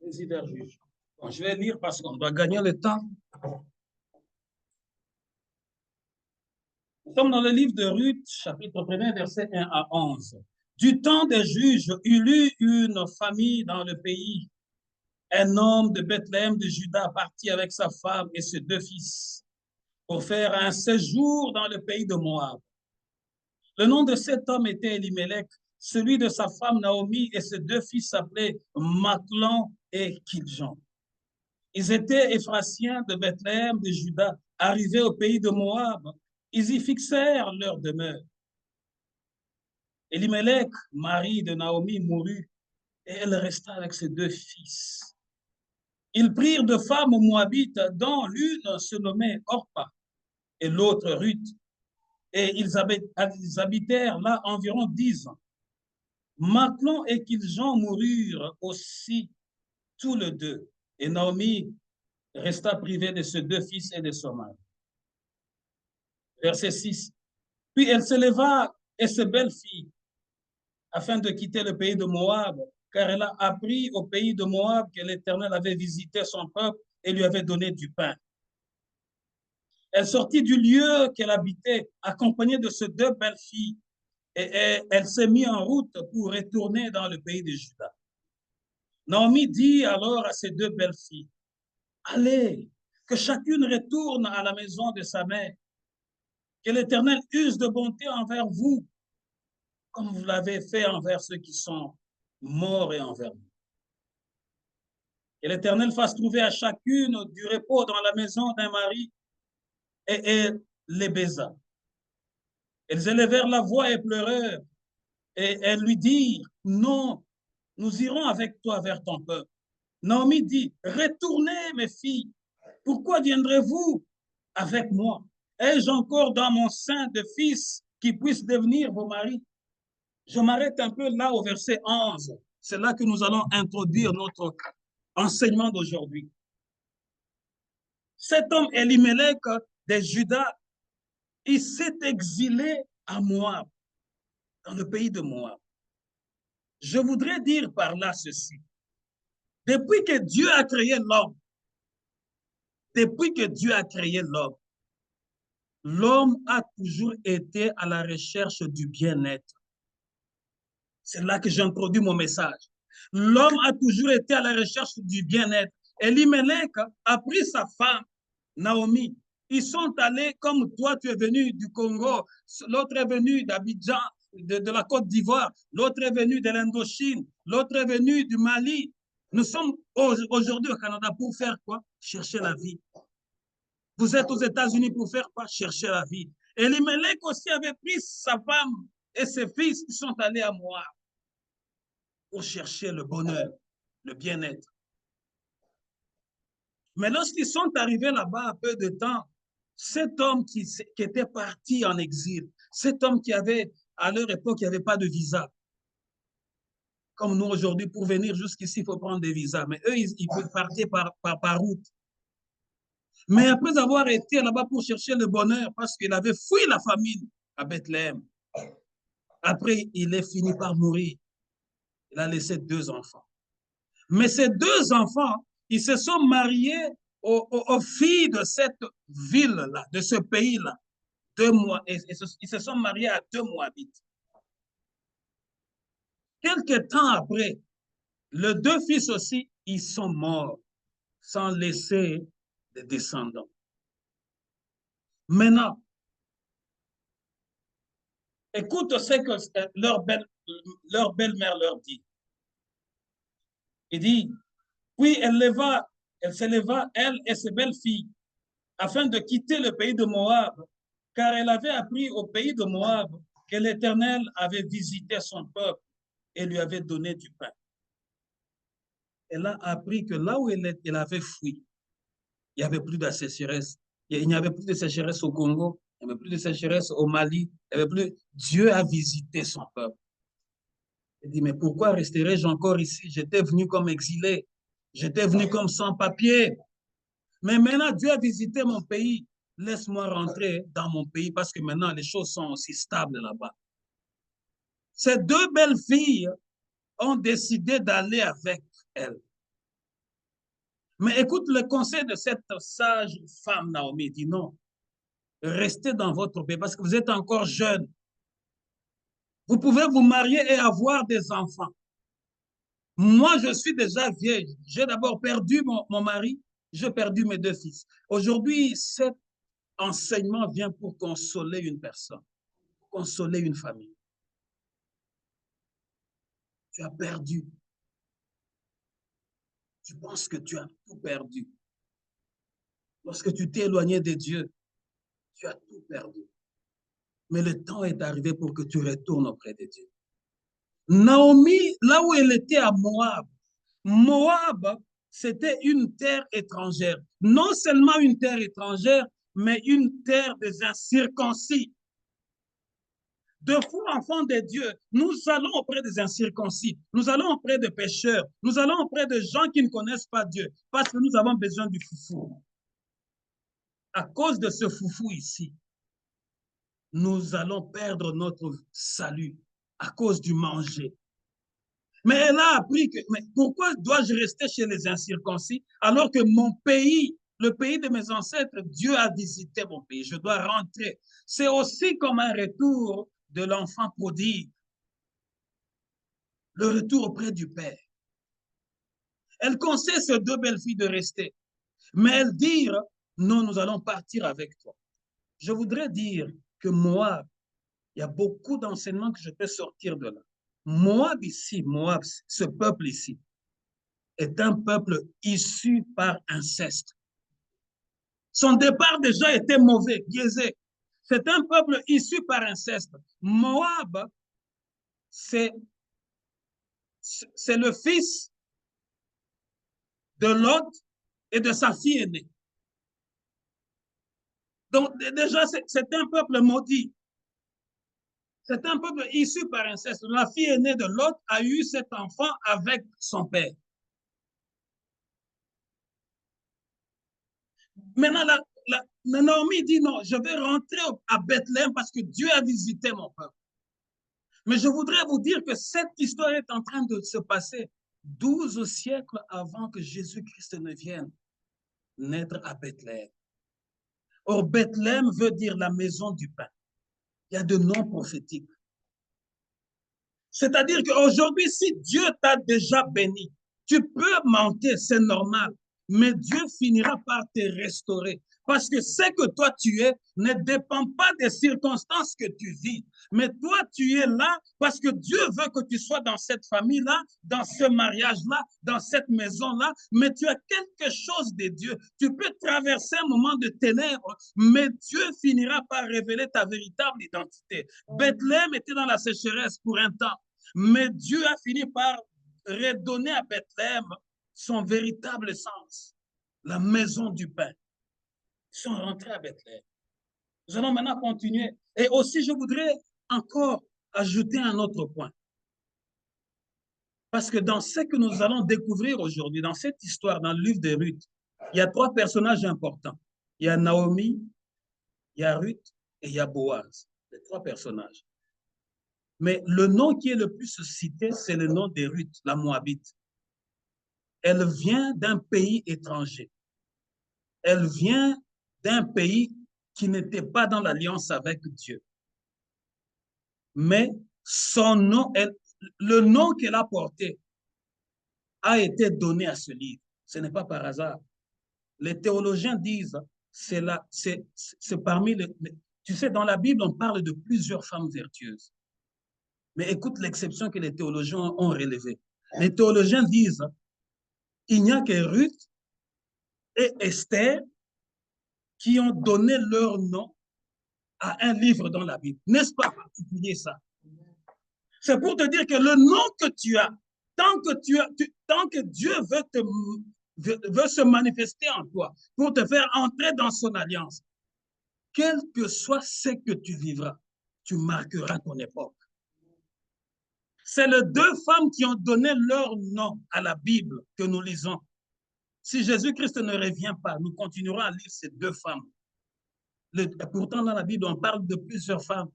Allez-y vers juge. Bon, je vais lire parce qu'on doit gagner le temps. Nous sommes dans le livre de Ruth, chapitre 1er, versets 1 à 11. Du temps des juges, il y eut une famille dans le pays. Un homme de Bethléem de Juda partit avec sa femme et ses deux fils pour faire un séjour dans le pays de Moab. Le nom de cet homme était Elimelech, celui de sa femme Naomi et ses deux fils s'appelaient Machlon et Kiljon. Ils étaient Éphrasiens de Bethléem de Juda, arrivés au pays de Moab. Ils y fixèrent leur demeure. Elimelech, mari de Naomi, mourut et elle resta avec ses deux fils. Ils prirent deux femmes moabites, dont l'une se nommait Orpa et l'autre Ruth, et ils habitèrent là environ 10 ans. Machlon et Kiljon moururent aussi tous les deux, et Naomi resta privée de ses deux fils et de son mari. Verset 6. Puis elle se leva et ses belles-filles, afin de quitter le pays de Moab, car elle a appris au pays de Moab que l'Éternel avait visité son peuple et lui avait donné du pain. Elle sortit du lieu qu'elle habitait, accompagnée de ses deux belles-filles, et elle s'est mise en route pour retourner dans le pays de Juda. Naomi dit alors à ses deux belles-filles, allez, que chacune retourne à la maison de sa mère, que l'Éternel use de bonté envers vous, comme vous l'avez fait envers ceux qui sont morts et envers vous. Que l'Éternel fasse trouver à chacune du repos dans la maison d'un mari, et les baisa. Elles élevèrent la voix et pleurèrent, et elles lui dirent, non, nous irons avec toi vers ton peuple. Naomi dit, retournez mes filles, pourquoi viendrez-vous avec moi? Ai-je encore dans mon sein de fils qui puissent devenir vos maris? Je m'arrête un peu là au verset 11. C'est là que nous allons introduire notre enseignement d'aujourd'hui. Cet homme Elimelech de Juda, il s'est exilé à Moab, dans le pays de Moab. Je voudrais dire par là ceci. Depuis que Dieu a créé l'homme, l'homme a toujours été à la recherche du bien-être. C'est là que j'introduis mon message. L'homme a toujours été à la recherche du bien-être. Elimelech a pris sa femme, Naomi. Ils sont allés, comme toi, tu es venu du Congo, l'autre est venu d'Abidjan, de la Côte d'Ivoire, l'autre est venu de l'Indochine, l'autre est venu du Mali. Nous sommes aujourd'hui au Canada pour faire quoi? Chercher la vie. Vous êtes aux États-Unis pour faire quoi? Chercher la vie. Elimelech aussi avait pris sa femme et ses fils qui sont allés à Moab pour chercher le bonheur, le bien-être. Mais lorsqu'ils sont arrivés là-bas à peu de temps, cet homme qui était parti en exil, cet homme qui avait, à leur époque, il n'y avait pas de visa. Comme nous aujourd'hui, pour venir jusqu'ici, il faut prendre des visas. Mais eux, ils peuvent partir par route. Mais après avoir été là-bas pour chercher le bonheur, parce qu'il avait fui la famine à Bethléem, après, il est fini par mourir. Il a laissé 2 enfants. Mais ces 2 enfants, ils se sont mariés aux filles de cette ville-là, de ce pays-là. Ils se sont mariés à 2 Moabites. Quelque temps après, les 2 fils aussi, ils sont morts sans laisser de descendants. Maintenant, écoute ce que leur belle-mère leur dit. Il dit, puis elle s'éleva, elle et ses belles-filles, afin de quitter le pays de Moab, car elle avait appris au pays de Moab que l'Éternel avait visité son peuple et lui avait donné du pain. Elle a appris que là où elle avait fui, il n'y avait plus de sécheresse. Il n'y avait plus de sécheresse au Congo, il n'y avait plus de sécheresse au Mali, il n'y avait plus. Dieu a visité son peuple. Elle dit, mais pourquoi resterai-je encore ici? J'étais venu comme exilé, j'étais venu comme sans-papier. Mais maintenant, Dieu a visité mon pays. Laisse-moi rentrer dans mon pays parce que maintenant, les choses sont aussi stables là-bas. Ces 2 belles filles ont décidé d'aller avec elle. Mais écoute le conseil de cette sage femme, Naomi, dit non, restez dans votre pays parce que vous êtes encore jeune. Vous pouvez vous marier et avoir des enfants. Moi, je suis déjà vieille. J'ai d'abord perdu mon mari, j'ai perdu mes 2 fils. Aujourd'hui, cet enseignement vient pour consoler une personne, consoler une famille. Tu as perdu. Tu penses que tu as tout perdu. Lorsque tu t'es éloigné de Dieu, tu as tout perdu. Mais le temps est arrivé pour que tu retournes auprès de Dieu. Naomi, là où elle était à Moab, Moab, c'était une terre étrangère. Non seulement une terre étrangère, mais une terre des incirconcis. De fous enfants de Dieu, nous allons auprès des incirconcis, nous allons auprès des pécheurs, nous allons auprès de gens qui ne connaissent pas Dieu, parce que nous avons besoin du foufou. À cause de ce foufou ici, nous allons perdre notre salut à cause du manger. Mais elle a appris que, mais pourquoi dois-je rester chez les incirconcis alors que mon pays, le pays de mes ancêtres, Dieu a visité mon pays, je dois rentrer. C'est aussi comme un retour de l'enfant prodigue, le retour auprès du Père. Elle conseille ces 2 belles filles de rester, mais elles dirent, non, nous allons partir avec toi. Je voudrais dire que Moab, il y a beaucoup d'enseignements que je peux sortir de là. Moab ici, Moab, ce peuple ici, est un peuple issu par inceste. Son départ déjà était mauvais, biaisé. C'est un peuple issu par inceste. Moab, c'est le fils de Lot et de sa fille aînée. Donc déjà, c'est un peuple maudit. C'est un peuple issu par inceste. La fille aînée de Lot a eu cet enfant avec son père. Maintenant, Naomi dit non, je vais rentrer à Bethléem parce que Dieu a visité mon peuple. Mais je voudrais vous dire que cette histoire est en train de se passer 12 siècles avant que Jésus-Christ ne vienne naître à Bethléem. Or, Bethléem veut dire la maison du pain. Il y a de noms prophétiques. C'est-à-dire qu'aujourd'hui, si Dieu t'a déjà béni, tu peux manquer, c'est normal, mais Dieu finira par te restaurer. Parce que ce que toi tu es ne dépend pas des circonstances que tu vis, mais toi tu es là parce que Dieu veut que tu sois dans cette famille-là, dans ce mariage-là, dans cette maison-là, mais tu as quelque chose de Dieu. Tu peux traverser un moment de ténèbres, mais Dieu finira par révéler ta véritable identité. Bethléem était dans la sécheresse pour un temps. Mais Dieu a fini par redonner à Bethléem son véritable sens, la maison du pain. Ils sont rentrés à Bethléem. Nous allons maintenant continuer. Et aussi, je voudrais encore ajouter un autre point. Parce que dans ce que nous allons découvrir aujourd'hui, dans cette histoire, dans le livre de Ruth, il y a 3 personnages importants. Il y a Naomi, il y a Ruth et il y a Boaz. Les 3 personnages. Mais le nom qui est le plus cité, c'est le nom de Ruth, la Moabite. Elle vient d'un pays étranger. Elle vient d'un pays qui n'était pas dans l'alliance avec Dieu. Mais son nom, le nom qu'elle a porté a été donné à ce livre. Ce n'est pas par hasard. Les théologiens disent, c'est parmi les... Tu sais, dans la Bible, on parle de plusieurs femmes vertueuses. Mais écoute l'exception que les théologiens ont relevée. Les théologiens disent, il n'y a que Ruth et Esther qui ont donné leur nom à un livre dans la Bible. N'est-ce pas particulier ça? C'est pour te dire que le nom que tu as, tant que Dieu veut se manifester en toi pour te faire entrer dans son alliance, quel que soit ce que tu vivras, tu marqueras ton époque. C'est les 2 femmes qui ont donné leur nom à la Bible que nous lisons. Si Jésus-Christ ne revient pas, nous continuerons à lire ces 2 femmes. Pourtant, dans la Bible, on parle de plusieurs femmes.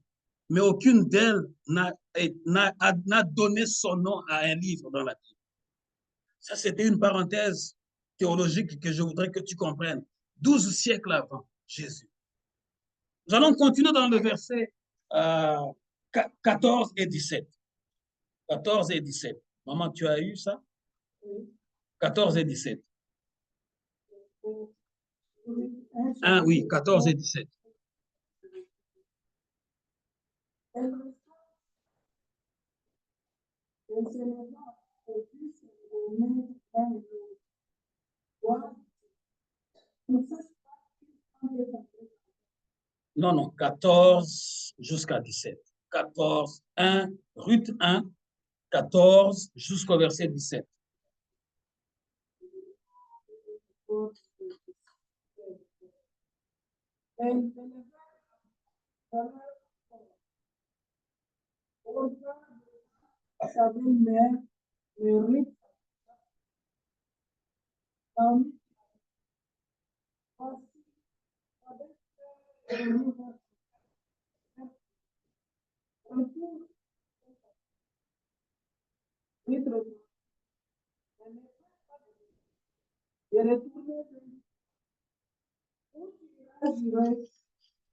mais aucune d'elles n'a donné son nom à un livre dans la Bible. Ça, c'était une parenthèse théologique que je voudrais que tu comprennes. 12 siècles avant Jésus. Nous allons continuer dans le verset 14 et 17. 14 et 17. Maman, tu as eu ça? 14 et 17. Ah oui, 14 et 17. Non, non, 14 jusqu'à 17. 14, 1, Ruth 1, 14 jusqu'au verset 17.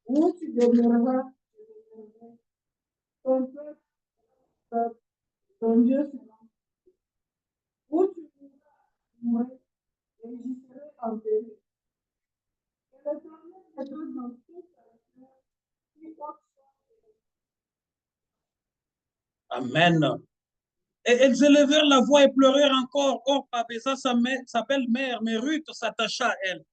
Où tu demeureras, ton peuple, ton Dieu sera. Où tu mourras, et j'y serai enterré. Et l'Éternel mettra dans toute la terre qui porte Amen. Et elles élevèrent la voix et pleurèrent encore. Orpa baisa sa belle-mère, mais Ruth s'attacha à elle.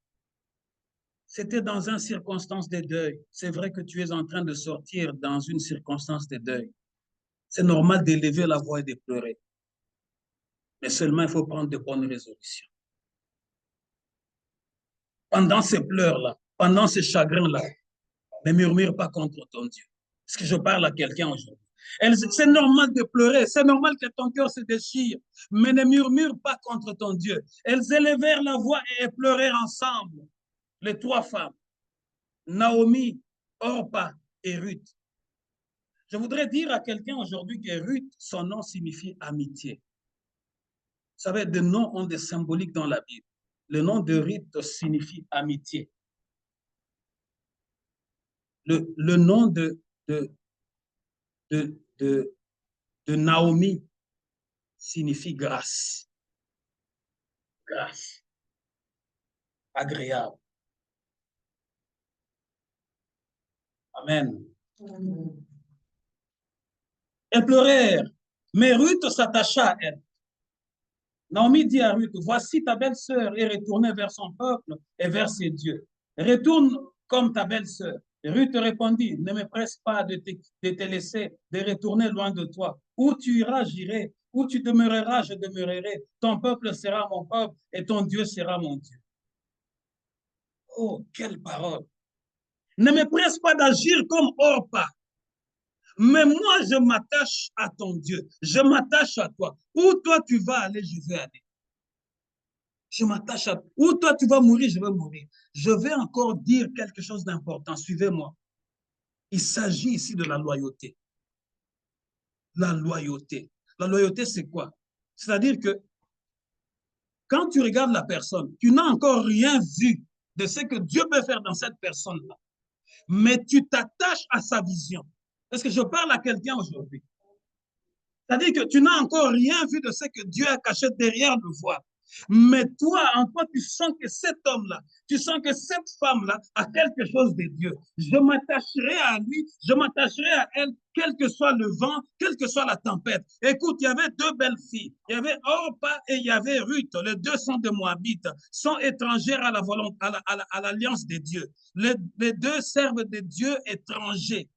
C'était dans une circonstance de deuil. C'est vrai que tu es en train de sortir dans une circonstance de deuil. C'est normal d'élever la voix et de pleurer. Mais seulement, il faut prendre de bonnes résolutions. Pendant ces pleurs-là, pendant ces chagrins-là, ne murmure pas contre ton Dieu. Est-ce que je parle à quelqu'un aujourd'hui? C'est normal de pleurer, c'est normal que ton cœur se déchire, mais ne murmure pas contre ton Dieu. Elles élevèrent la voix et pleurèrent ensemble, les trois femmes, Naomi, Orpa et Ruth. Je voudrais dire à quelqu'un aujourd'hui que Ruth, son nom signifie amitié. Vous savez, des noms ont des symboliques dans la Bible. Le nom de Ruth signifie amitié. Le nom de Naomi signifie grâce. Grâce. Agréable. Amen. Elles pleurèrent, mais Ruth s'attacha à elle. Naomi dit à Ruth, voici ta belle-sœur est retournée vers son peuple et vers ses dieux. Retourne comme ta belle-sœur. Ruth répondit, ne me presse pas de te laisser, de retourner loin de toi. Où tu iras, j'irai. Où tu demeureras, je demeurerai. Ton peuple sera mon peuple et ton Dieu sera mon Dieu. Oh, quelle parole! Ne me presse pas d'agir comme Orpa. Mais moi, je m'attache à ton Dieu. Je m'attache à toi. Où toi tu vas aller, je vais aller. Je m'attache à toi. Où toi tu vas mourir, je vais mourir. Je vais encore dire quelque chose d'important. Suivez-moi. Il s'agit ici de la loyauté. La loyauté. La loyauté, c'est quoi? C'est-à-dire que quand tu regardes la personne, tu n'as encore rien vu de ce que Dieu peut faire dans cette personne-là. Mais tu t'attaches à sa vision. Est-ce que je parle à quelqu'un aujourd'hui? C'est-à-dire que tu n'as encore rien vu de ce que Dieu a caché derrière le voile. Mais toi, en toi, tu sens que cet homme-là, tu sens que cette femme-là a quelque chose de Dieu. Je m'attacherai à lui, je m'attacherai à elle, quel que soit le vent, quelle que soit la tempête. Écoute, il y avait deux belles filles. Il y avait Orpa et il y avait Ruth. Les deux sont de Moabites, sont étrangères à la volonté, à l'alliance de Dieu. Les deux servent de Dieu étrangers.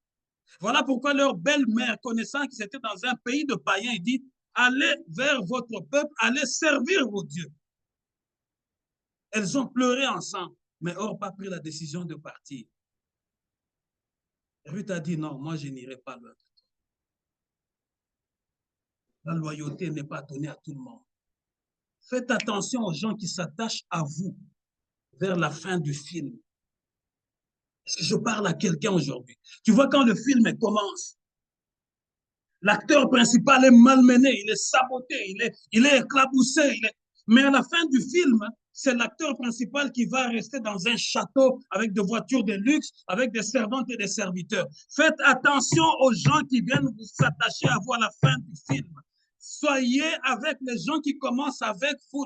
Voilà pourquoi leur belle-mère, connaissant qu'ils étaient dans un pays de païens, il dit, allez vers votre peuple, allez servir vos dieux. Elles ont pleuré ensemble, mais Orpa a pris la décision de partir. Ruth a dit, non, moi je n'irai pas loin de toi. La loyauté n'est pas donnée à tout le monde. Faites attention aux gens qui s'attachent à vous vers la fin du film. Est-ce que je parle à quelqu'un aujourd'hui? Tu vois, quand le film commence, l'acteur principal est malmené, il est saboté, il est éclaboussé. Mais à la fin du film, c'est l'acteur principal qui va rester dans un château avec des voitures de luxe, avec des servantes et des serviteurs. Faites attention aux gens qui viennent vous s'attacher à vous à la fin du film. Soyez avec les gens qui commencent avec vous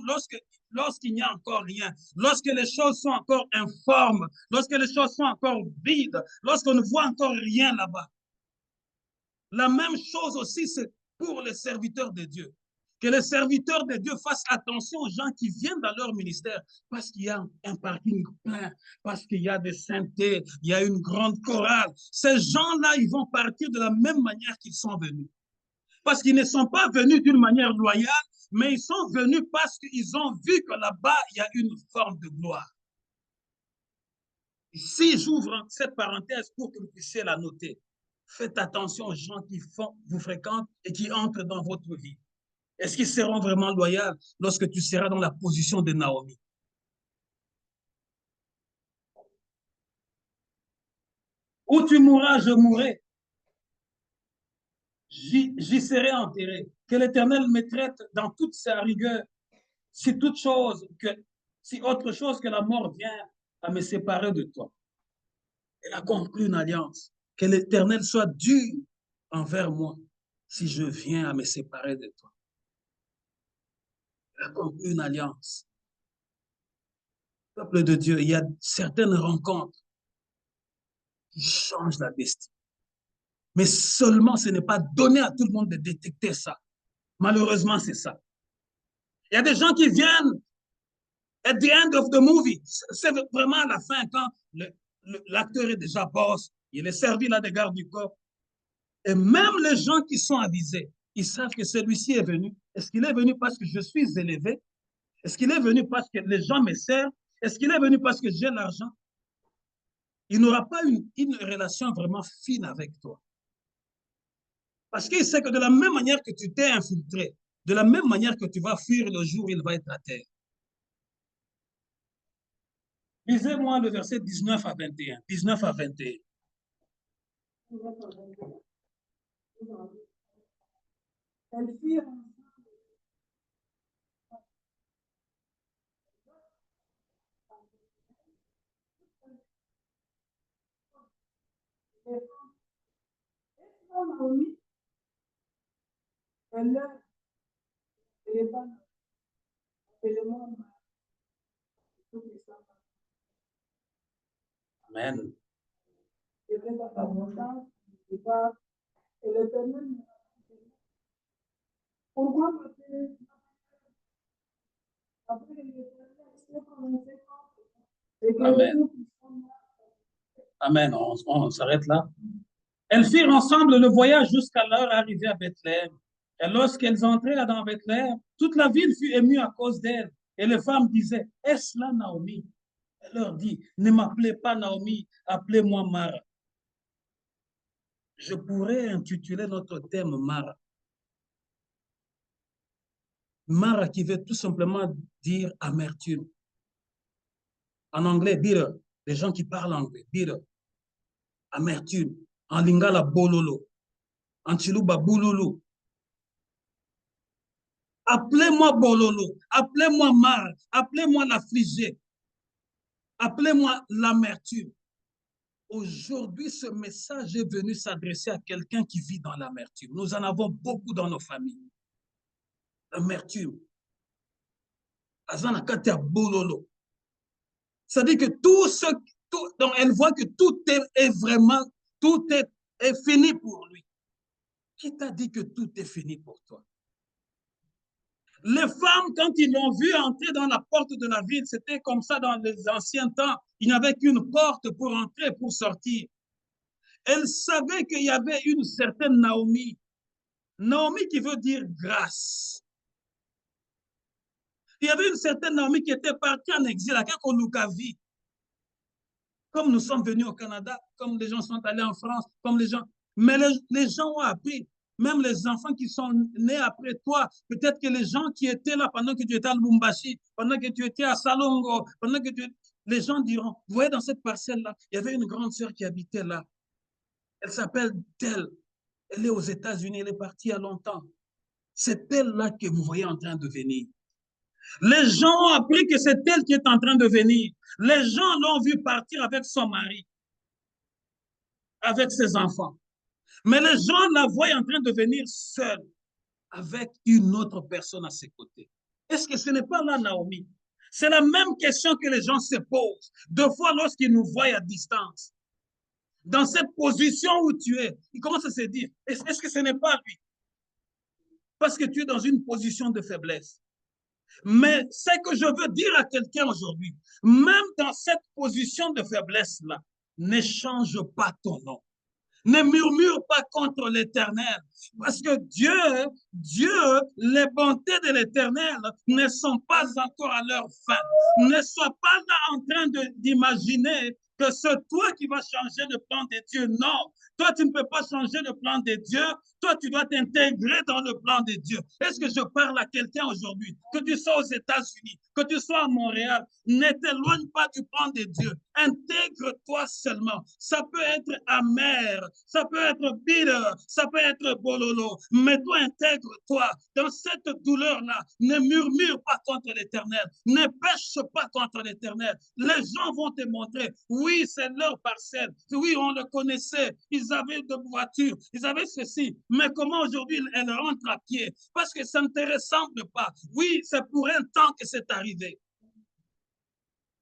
lorsqu'il n'y a encore rien, lorsque les choses sont encore informes, lorsque les choses sont encore vides, lorsqu'on ne voit encore rien là-bas. La même chose aussi, c'est pour les serviteurs de Dieu. Que les serviteurs de Dieu fassent attention aux gens qui viennent dans leur ministère parce qu'il y a un parking plein, parce qu'il y a des synthés, il y a une grande chorale. Ces gens-là, ils vont partir de la même manière qu'ils sont venus. Parce qu'ils ne sont pas venus d'une manière loyale, mais ils sont venus parce qu'ils ont vu que là-bas, il y a une forme de gloire. Si j'ouvre cette parenthèse pour que vous puissiez la noter, faites attention aux gens qui vous fréquentent et qui entrent dans votre vie. Est-ce qu'ils seront vraiment loyaux lorsque tu seras dans la position de Naomi? Où tu mourras, je mourrai. J'y serai enterré. Que l'Éternel me traite dans toute sa rigueur, si si autre chose que la mort vient à me séparer de toi. Elle a conclu une alliance. Que l'Éternel soit dur envers moi si je viens à me séparer de toi. Elle a conclu une alliance. Peuple de Dieu, il y a certaines rencontres qui changent la destinée. Mais seulement ce n'est pas donné à tout le monde de détecter ça. Malheureusement, c'est ça. Il y a des gens qui viennent at the end of the movie. C'est vraiment à la fin quand l'acteur est déjà boss, il est servi là des gardes du corps. Et même les gens qui sont avisés, ils savent que celui-ci est venu. Est-ce qu'il est venu parce que je suis élevé? Est-ce qu'il est venu parce que les gens me servent? Est-ce qu'il est venu parce que j'ai l'argent? Il n'aura pas une relation vraiment fine avec toi. Parce qu'il sait que de la même manière que tu t'es infiltré, de la même manière que tu vas fuir le jour où il va être à terre. Lisez-moi le verset 19 à 21. 19 à 21. Elles firent Naomi, elle leur téléphone, appelez-moi, Amen. c'était dans l'abondance, et l'Éternel, pourquoi m'appelez après l'Éternel, c'est commencé et que Amen. Amen. On s'arrête là. Elles firent ensemble le voyage jusqu'à leur arrivée à Bethléem. Et lorsqu'elles entrèrent dans Bethléem, toute la ville fut émue à cause d'elles. Et les femmes disaient, est-ce là Naomi? Elle leur dit, ne m'appelez pas Naomi, appelez-moi Mara. Je pourrais intituler notre thème Mara. Mara qui veut tout simplement dire amertume. En anglais, bitter. Les gens qui parlent anglais, bitter. Amertume. En lingala, bololo. En chiluba, boulolo. Appelez-moi bololo. Appelez-moi Mara. Appelez-moi l'affligé. Appelez-moi l'amertume. Aujourd'hui, ce message est venu s'adresser à quelqu'un qui vit dans l'amertume. Nous en avons beaucoup dans nos familles. L'amertume. Azanakate bololo. C'est-à-dire que donc elle voit que tout est vraiment, tout est fini pour lui. Qui t'a dit que tout est fini pour toi? Les femmes, quand ils l'ont vu entrer dans la porte de la ville, c'était comme ça dans les anciens temps. Il n'y avait qu'une porte pour entrer, pour sortir. Elles savaient qu'il y avait une certaine Naomi. Naomi qui veut dire grâce. Il y avait une certaine Naomi qui était partie en exil à Kekolukavi. Comme nous sommes venus au Canada, comme les gens sont allés en France, comme les gens. Mais les gens ont appris, même les enfants qui sont nés après toi, peut-être que les gens qui étaient là pendant que tu étais à Lubumbashi, pendant que tu étais à Salongo, pendant que Les gens diront, vous voyez, dans cette parcelle-là, il y avait une grande sœur qui habitait là. Elle s'appelle telle. Elle est aux États-Unis, elle est partie il y a longtemps. C'est elle-là que vous voyez en train de venir. Les gens ont appris que c'est elle qui est en train de venir. Les gens l'ont vu partir avec son mari, avec ses enfants. Mais les gens la voient en train de venir seule, avec une autre personne à ses côtés. Est-ce que ce n'est pas là Naomi? C'est la même question que les gens se posent. Deux fois lorsqu'ils nous voient à distance. Dans cette position où tu es, ils commencent à se dire, est-ce que ce n'est pas lui? Parce que tu es dans une position de faiblesse. Mais ce que je veux dire à quelqu'un aujourd'hui, même dans cette position de faiblesse-là, n'échange pas ton nom. Ne murmure pas contre l'Éternel, parce que Dieu, les bontés de l'Éternel ne sont pas encore à leur fin. Ne sois pas là en train d'imaginer que c'est toi qui vas changer le plan de Dieu. Non, toi, tu ne peux pas changer le plan de Dieu. Toi, tu dois t'intégrer dans le plan de Dieu. Est-ce que je parle à quelqu'un aujourd'hui? Que tu sois aux États-Unis, que tu sois à Montréal, ne t'éloigne pas du plan de Dieu. Intègre-toi seulement. Ça peut être amer, ça peut être bitter, ça peut être bololo, mais toi, intègre-toi dans cette douleur-là. Ne murmure pas contre l'Éternel. Ne pêche pas contre l'Éternel. Les gens vont te montrer, oui, c'est leur parcelle. Oui, on le connaissait. Ils avaient de voitures, ils avaient ceci. Mais comment aujourd'hui elles rentrent à pied? Parce que ça ne te ressemble pas. Oui, c'est pour un temps que c'est arrivé.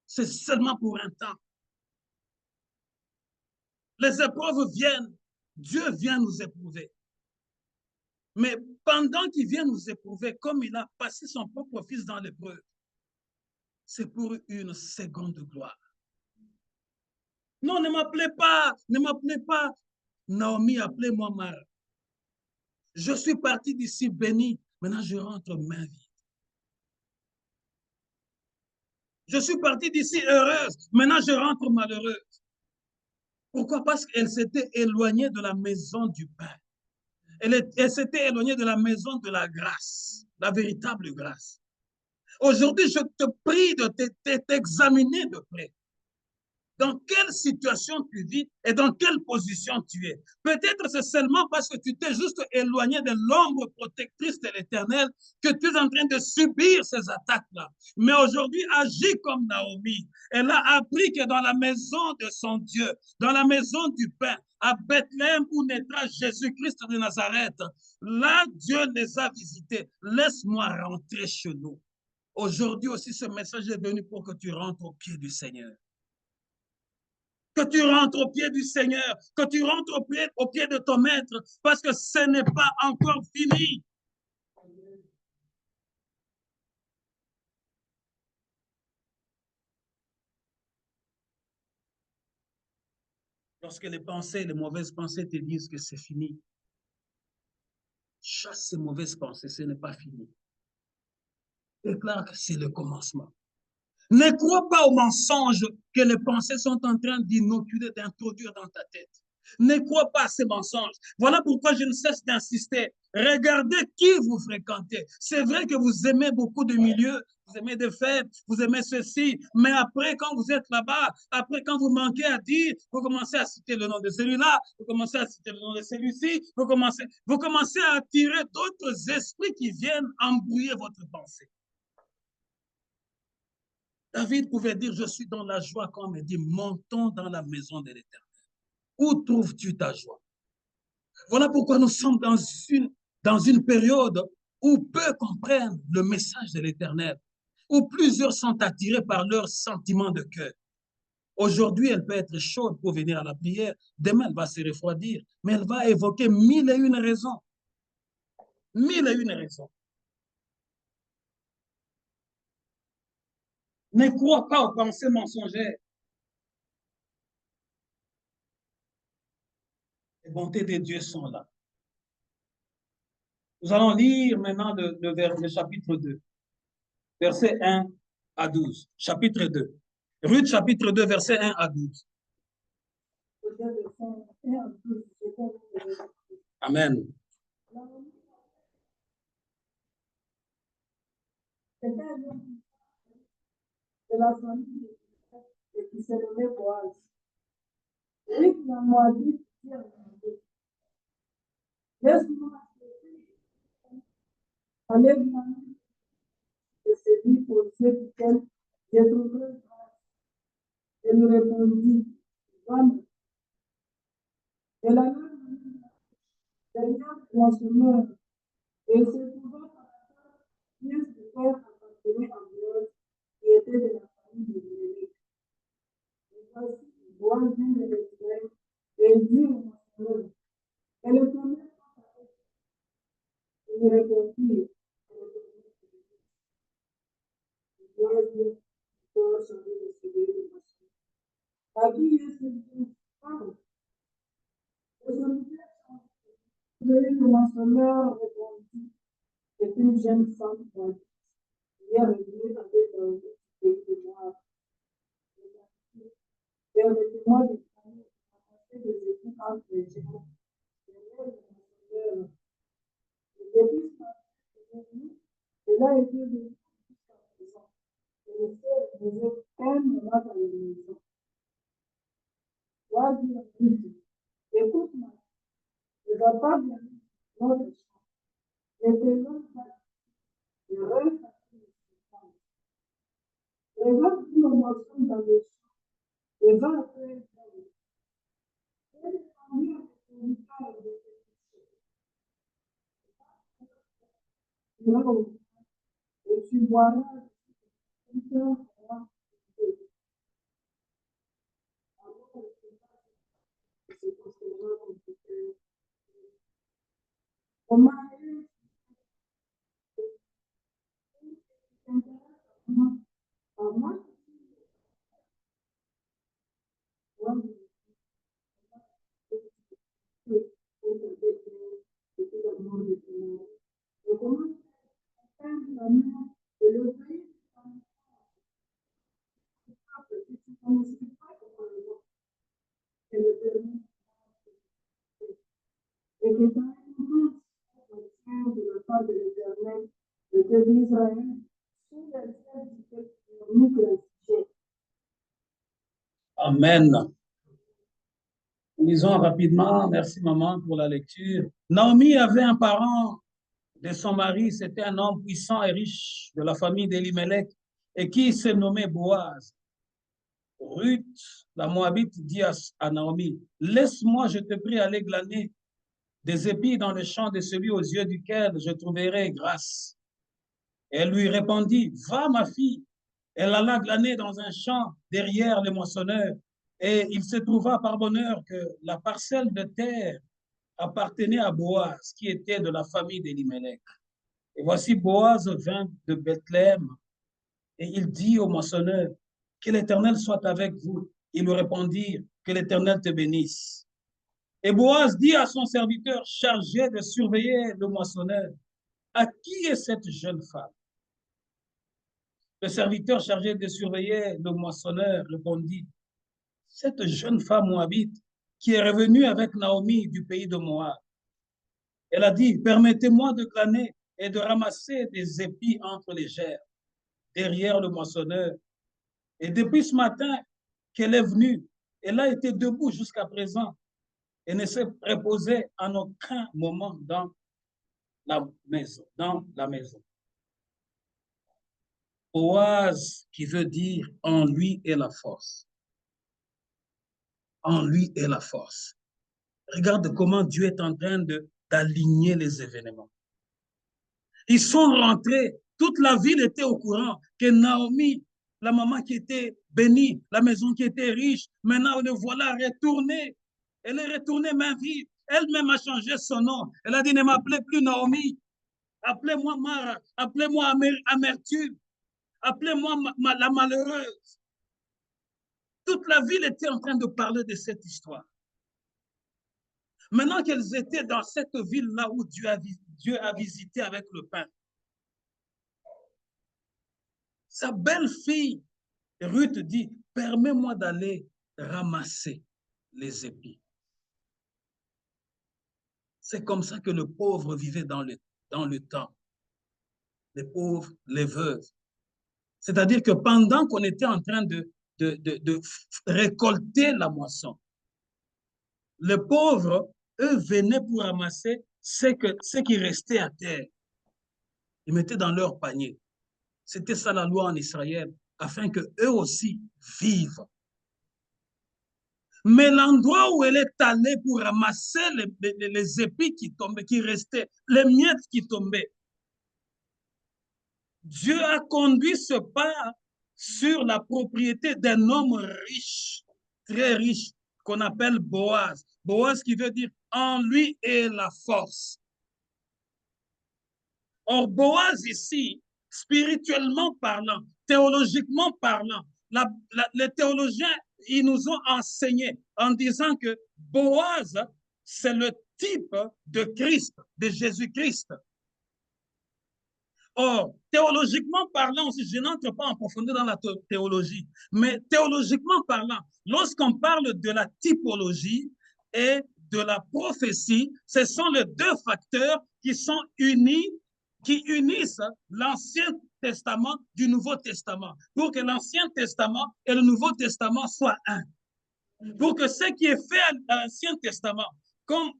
C'est seulement pour un temps. Les épreuves viennent. Dieu vient nous éprouver. Mais pendant qu'il vient nous éprouver, comme il a passé son propre fils dans l'épreuve, c'est pour une seconde gloire. Non, ne m'appelez pas Naomi, appelez-moi Mara. Je suis parti d'ici béni, maintenant je rentre main vide. Je suis parti d'ici heureuse, maintenant je rentre malheureuse. Pourquoi? Parce qu'elle s'était éloignée de la maison du Père. Elle s'était éloignée de la maison de la grâce, la véritable grâce. Aujourd'hui, je te prie de t'examiner de près. Dans quelle situation tu vis et dans quelle position tu es. Peut-être c'est seulement parce que tu t'es juste éloigné de l'ombre protectrice de l'Éternel que tu es en train de subir ces attaques-là. Mais aujourd'hui, agis comme Naomi. Elle a appris que dans la maison de son Dieu, dans la maison du pain, à Bethléem où naîtra Jésus-Christ de Nazareth, là, Dieu les a visités. Laisse-moi rentrer chez nous. Aujourd'hui aussi, ce message est venu pour que tu rentres au pied du Seigneur. Que tu rentres au pied du Seigneur, que tu rentres au pied de ton maître, parce que ce n'est pas encore fini. Lorsque les mauvaises pensées te disent que c'est fini, chasse ces mauvaises pensées, ce n'est pas fini. Déclare que c'est le commencement. Ne crois pas aux mensonges que les pensées sont en train d'inoculer, d'introduire dans ta tête. Ne crois pas à ces mensonges. Voilà pourquoi je ne cesse d'insister. Regardez qui vous fréquentez. C'est vrai que vous aimez beaucoup de milieux, vous aimez des fêtes, vous aimez ceci, mais après, quand vous êtes là-bas, après, quand vous manquez à dire, vous commencez à citer le nom de celui-là, vous commencez à citer le nom de celui-ci, vous commencez à attirer d'autres esprits qui viennent embrouiller votre pensée. David pouvait dire, je suis dans la joie quand on me dit, montons dans la maison de l'Éternel. Où trouves-tu ta joie? Voilà pourquoi nous sommes dans une période où peu comprennent le message de l'Éternel, où plusieurs sont attirés par leurs sentiments de cœur. Aujourd'hui, elle peut être chaude pour venir à la prière. Demain, elle va se refroidir, mais elle va évoquer mille et une raisons. Mille et une raisons. Ne crois pas aux pensées mensongères. Les bontés de Dieu sont là. Nous allons lire maintenant le chapitre 2, verset 1 à 12. Chapitre 2. Ruth, chapitre 2, verset 1 à 12. Amen. De la famille et qui se nommait Boaz. Ruth la Moabite dit à Naomi, laisse-moi aller glaner de ces vies pour ceux duquel j'ai trouvé grâce. Elle lui répondit, va-moi. Elle alla derrière mon Seigneur et se trouva par la pièce de terre appartenait à Boaz, qui était de la famille de Lévi. Et voici, Boaz vient de Bethléem et dit au Seigneur, elle est tombée et lui répondit, Boaz dit, pour changer de celui de ma soeur. La vie est cette femme. Et je me disais, celui de ma soeur répondit, c'est une jeune femme qui est revenue avec un pays de moi. Permettez-moi de passer des études entre les gens. Depuis cela a été de jusqu'à présent. Et le ciel faisait un moment dans les maisons. Toi, dit la Bible, écoute-moi, ne va pas bien notre champ. Ne te donne pas de reste à tous les femmes. Regarde tout le morceau dans le champ. Et va après le temps. Et les familles avec le temps de là-haut. Et tu boiras une heure avant de se considérer comme c'était. Comment est-ce à moi? Et que ça de la part de l'Éternel, le Dieu d'Israël, sous la terre du peuple, Amen. Lisons rapidement. Merci, maman, pour la lecture. Naomi avait un parent de son mari. C'était un homme puissant et riche de la famille d'Elimelech et qui se nommait Boaz. Ruth, la Moabite, dit à Naomi, laisse-moi, je te prie, aller glaner des épis dans le champ de celui aux yeux duquel je trouverai grâce. Elle lui répondit, va ma fille. Elle alla glaner dans un champ derrière les moissonneurs et il se trouva par bonheur que la parcelle de terre appartenait à Boaz, qui était de la famille d'Elimelech. Et voici Boaz vint de Bethléem et il dit au moissonneur, que l'Éternel soit avec vous. Ils lui répondirent, que l'Éternel te bénisse. Et Boaz dit à son serviteur chargé de surveiller le moissonneur, à qui est cette jeune femme? Le serviteur chargé de surveiller le moissonneur répondit, cette jeune femme moabite qui est revenue avec Naomi du pays de Moab. Elle a dit, permettez-moi de glaner et de ramasser des épis entre les gerbes, derrière le moissonneur. Et depuis ce matin qu'elle est venue, elle a été debout jusqu'à présent et ne s'est reposée en aucun moment dans la maison. Boaz, qui veut dire en lui est la force. En lui est la force. Regarde comment Dieu est en train d'aligner les événements. Ils sont rentrés, toute la ville était au courant que Naomi, la maman qui était bénie, la maison qui était riche, maintenant le voilà retournée. Elle est retournée main vide. Elle-même a changé son nom. Elle a dit, ne m'appelez plus Naomi. Appelez-moi Mara. Appelez-moi Amertume. Appelez-moi la malheureuse. Toute la ville était en train de parler de cette histoire. Maintenant qu'elles étaient dans cette ville-là où Dieu a visité avec le pain, sa belle-fille, Ruth, dit, permets-moi d'aller ramasser les épis. C'est comme ça que le pauvre vivait dans le temps. Les pauvres, les veuves. C'est-à-dire que pendant qu'on était en train de de récolter la moisson. Les pauvres, eux, venaient pour ramasser ce qui restait à terre. Ils mettaient dans leur panier. C'était ça la loi en Israël, afin qu'eux aussi vivent. Mais l'endroit où elle est allée pour ramasser les épis qui tombaient, qui restaient, les miettes qui tombaient, Dieu a conduit ce pas sur la propriété d'un homme riche, très riche, qu'on appelle Boaz. Boaz qui veut dire en lui est la force. Or, Boaz ici, spirituellement parlant, théologiquement parlant, les théologiens, ils nous ont enseigné en disant que Boaz, c'est le type de Christ, de Jésus-Christ. Or, théologiquement parlant aussi, je n'entre pas en profondeur dans la théologie, mais théologiquement parlant, lorsqu'on parle de la typologie et de la prophétie, ce sont les deux facteurs qui sont unis, qui unissent l'Ancien Testament du Nouveau Testament, pour que l'Ancien Testament et le Nouveau Testament soient un. Pour que ce qui est fait à l'Ancien Testament, comme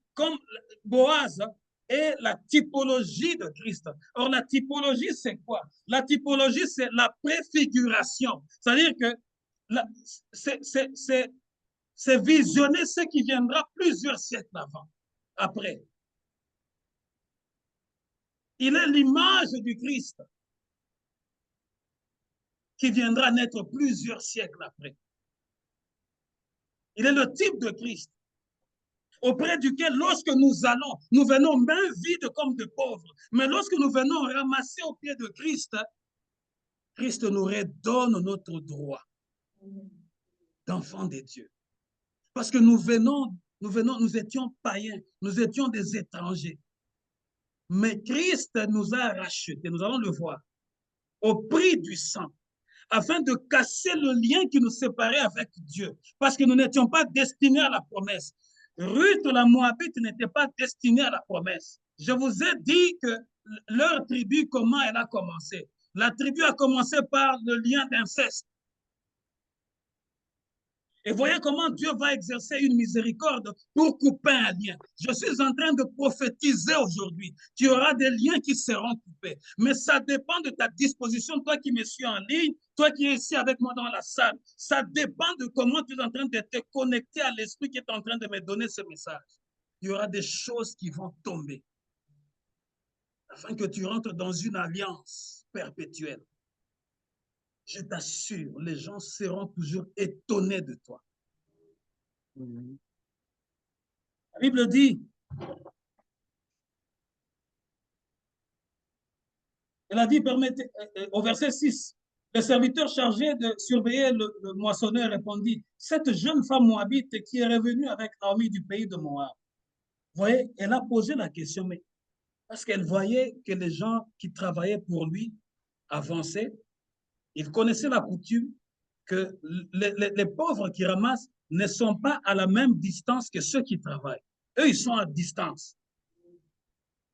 Boaz, est la typologie de Christ. Or, la typologie, c'est quoi? La typologie, c'est la préfiguration. C'est-à-dire que c'est visionner ce qui viendra plusieurs siècles avant, après. Il est l'image du Christ qui viendra naître plusieurs siècles après. Il est le type de Christ auprès duquel, lorsque nous allons, nous venons main vide comme de pauvres, mais lorsque nous venons ramasser au pied de Christ, Christ nous redonne notre droit d'enfants de Dieu. Parce que nous étions païens, nous étions des étrangers. Mais Christ nous a rachetés, nous allons le voir, au prix du sang, afin de casser le lien qui nous séparait avec Dieu. Parce que nous n'étions pas destinés à la promesse. Ruth, la Moabite, n'était pas destinée à la promesse. Je vous ai dit que leur tribu, comment elle a commencé. La tribu a commencé par le lien d'inceste. Et voyez comment Dieu va exercer une miséricorde pour couper un lien. Je suis en train de prophétiser aujourd'hui qu'il y aura des liens qui seront coupés. Mais ça dépend de ta disposition, toi qui me suis en ligne, toi qui es ici avec moi dans la salle. Ça dépend de comment tu es en train de te connecter à l'esprit qui est en train de me donner ce message. Il y aura des choses qui vont tomber afin que tu rentres dans une alliance perpétuelle. Je t'assure, les gens seront toujours étonnés de toi. La Bible dit, elle a dit, permettez, au verset 6, le serviteur chargé de surveiller le moissonneur répondit, cette jeune femme moabite qui est revenue avec Naomi du pays de Moab. Vous voyez, elle a posé la question, mais parce qu'elle voyait que les gens qui travaillaient pour lui avançaient, ils connaissaient la coutume que les pauvres qui ramassent ne sont pas à la même distance que ceux qui travaillent. Eux, ils sont à distance.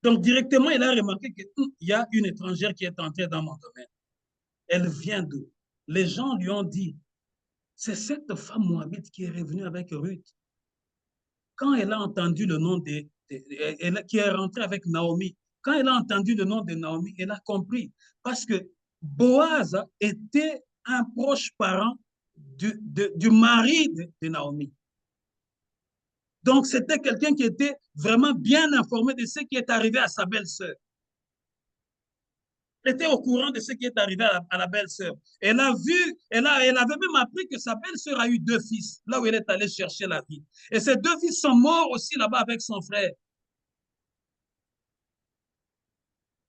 Donc, directement, il a remarqué qu'il y a une étrangère qui est entrée dans mon domaine. Elle vient d'où? Les gens lui ont dit, c'est cette femme moabite qui est revenue avec Ruth. Quand elle a entendu le nom qui est rentrée avec Naomi, quand elle a entendu le nom de Naomi, elle a compris. Parce que Boaz était un proche parent du mari de Naomi. Donc, c'était quelqu'un qui était vraiment bien informé de ce qui est arrivé à sa belle-sœur. Elle était au courant de ce qui est arrivé à la belle-sœur. Elle avait même appris que sa belle-sœur a eu 2 fils, là où elle est allée chercher la vie. Et ces 2 fils sont morts aussi là-bas avec son frère.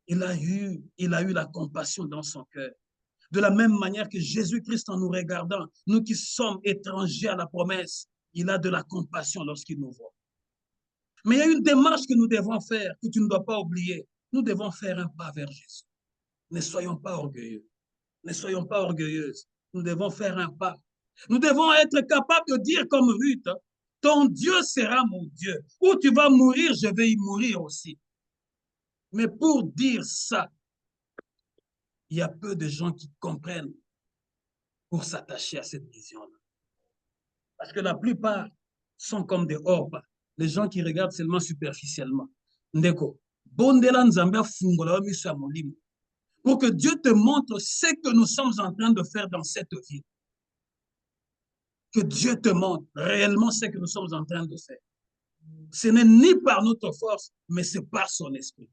Il a eu la compassion dans son cœur. De la même manière que Jésus-Christ, en nous regardant, nous qui sommes étrangers à la promesse, il a de la compassion lorsqu'il nous voit. Mais il y a une démarche que nous devons faire, que tu ne dois pas oublier. Nous devons faire un pas vers Jésus. Ne soyons pas orgueilleux. Ne soyons pas orgueilleuses. Nous devons faire un pas. Nous devons être capables de dire comme Ruth, ton Dieu sera mon Dieu. Où tu vas mourir, je vais y mourir aussi. Mais pour dire ça, il y a peu de gens qui comprennent. pour s'attacher à cette vision-là. Parce que la plupart sont comme des orbes, les gens qui regardent seulement superficiellement. Ndeko, bondela nzambe afungola miso ya molimo, pour que Dieu te montre ce que nous sommes en train de faire dans cette vie. Que Dieu te montre réellement ce que nous sommes en train de faire. Ce n'est ni par notre force, mais c'est par son esprit.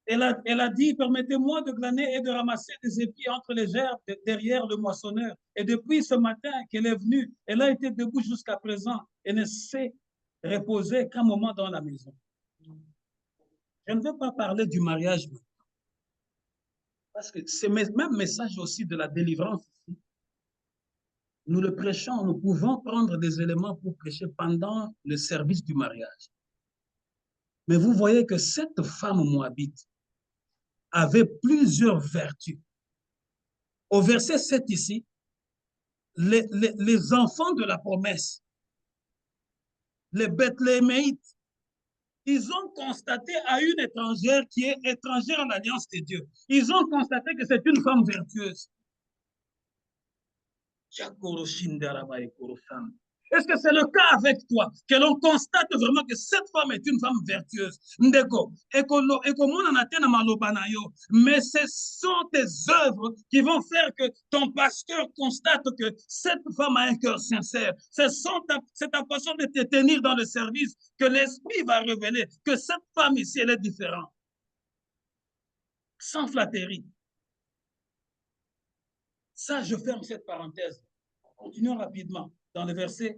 Elle a dit, permettez-moi de glaner et de ramasser des épis entre les gerbes derrière le moissonneur. Et depuis ce matin qu'elle est venue, elle a été debout jusqu'à présent et ne s'est reposée qu'un moment dans la maison. Je ne veux pas parler du mariage, parce que c'est le même message aussi de la délivrance. Nous le prêchons, nous pouvons prendre des éléments pour prêcher pendant le service du mariage. Mais vous voyez que cette femme moabite avait plusieurs vertus. Au verset 7 ici, les enfants de la promesse, les Bethléemites, ils ont constaté à une étrangère qui est étrangère à l'alliance de Dieu. Ils ont constaté que c'est une femme vertueuse. Est-ce que c'est le cas avec toi, que l'on constate vraiment que cette femme est une femme vertueuse? Ndeko, mais ce sont tes œuvres qui vont faire que ton pasteur constate que cette femme a un cœur sincère. C'est ta façon de te tenir dans le service que l'esprit va révéler que cette femme ici, elle est différente. Sans flatterie. Ça, je ferme cette parenthèse. Continuons rapidement dans le verset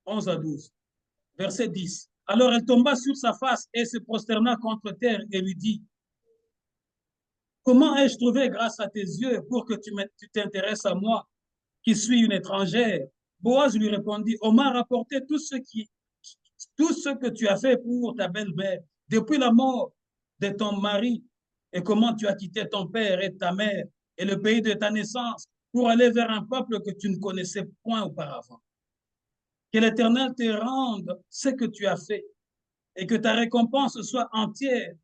11 à 12. Verset 10. Alors elle tomba sur sa face et se prosterna contre terre et lui dit, comment ai-je trouvé grâce à tes yeux pour que tu t'intéresses à moi, qui suis une étrangère? Boaz lui répondit, on m'a rapporté tout ce que tu as fait pour ta belle-mère depuis la mort de ton mari et comment tu as quitté ton père et ta mère et le pays de ta naissance pour aller vers un peuple que tu ne connaissais point auparavant. Que l'Éternel te rende ce que tu as fait et que ta récompense soit entière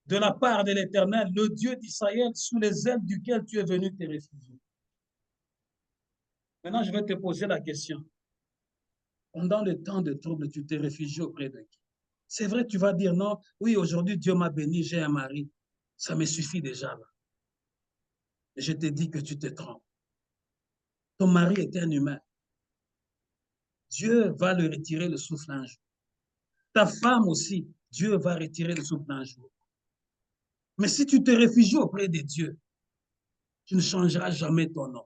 de la part de l'Éternel, le Dieu d'Israël, sous les ailes duquel tu es venu te réfugier. Maintenant, je vais te poser la question. Pendant le temps de trouble, tu t'es réfugié auprès de qui? C'est vrai, tu vas dire non, oui, aujourd'hui, Dieu m'a béni, j'ai un mari. Ça me suffit déjà là. Et je te dis que tu te trompes. Ton mari est un humain. Dieu va le retirer le souffle un jour. Ta femme aussi, Dieu va retirer le souffle un jour. Mais si tu te réfugies auprès de Dieu, tu ne changeras jamais ton nom.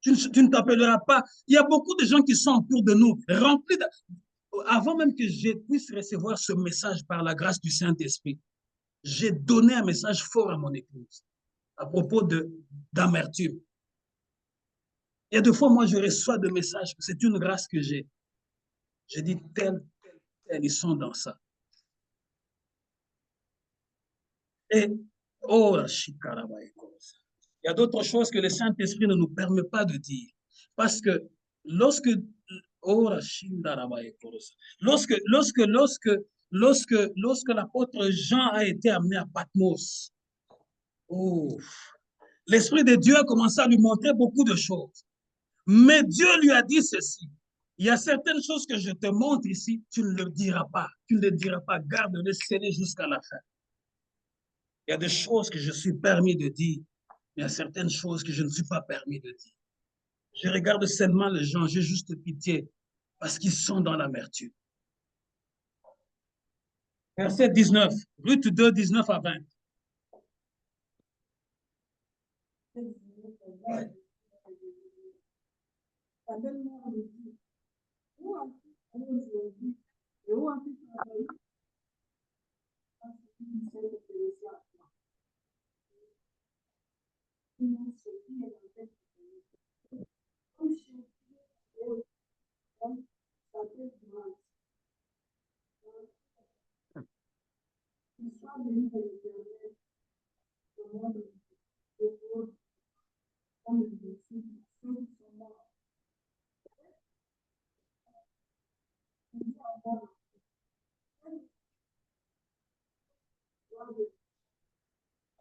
Tu ne t'appelleras pas. Il y a beaucoup de gens qui sont autour de nous, remplis de... Avant même que je puisse recevoir ce message par la grâce du Saint-Esprit, j'ai donné un message fort à mon épouse à propos d'amertume. Il y a des fois, moi, je reçois des messages, c'est une grâce que j'ai. Je dis, tel, ils sont dans ça. Et, oh, il y a d'autres choses que le Saint-Esprit ne nous permet pas de dire. Parce que lorsque, oh, lorsque l'apôtre Jean a été amené à Patmos, oh, l'Esprit de Dieu a commencé à lui montrer beaucoup de choses. Mais Dieu lui a dit ceci. Il y a certaines choses que je te montre ici, tu ne le diras pas. Tu ne le diras pas. Garde-le scellé jusqu'à la fin. Il y a des choses que je suis permis de dire, mais il y a certaines choses que je ne suis pas permis de dire. Je regarde seulement les gens, j'ai juste pitié parce qu'ils sont dans l'amertume. Verset 19, Ruth 2, 19 à 20.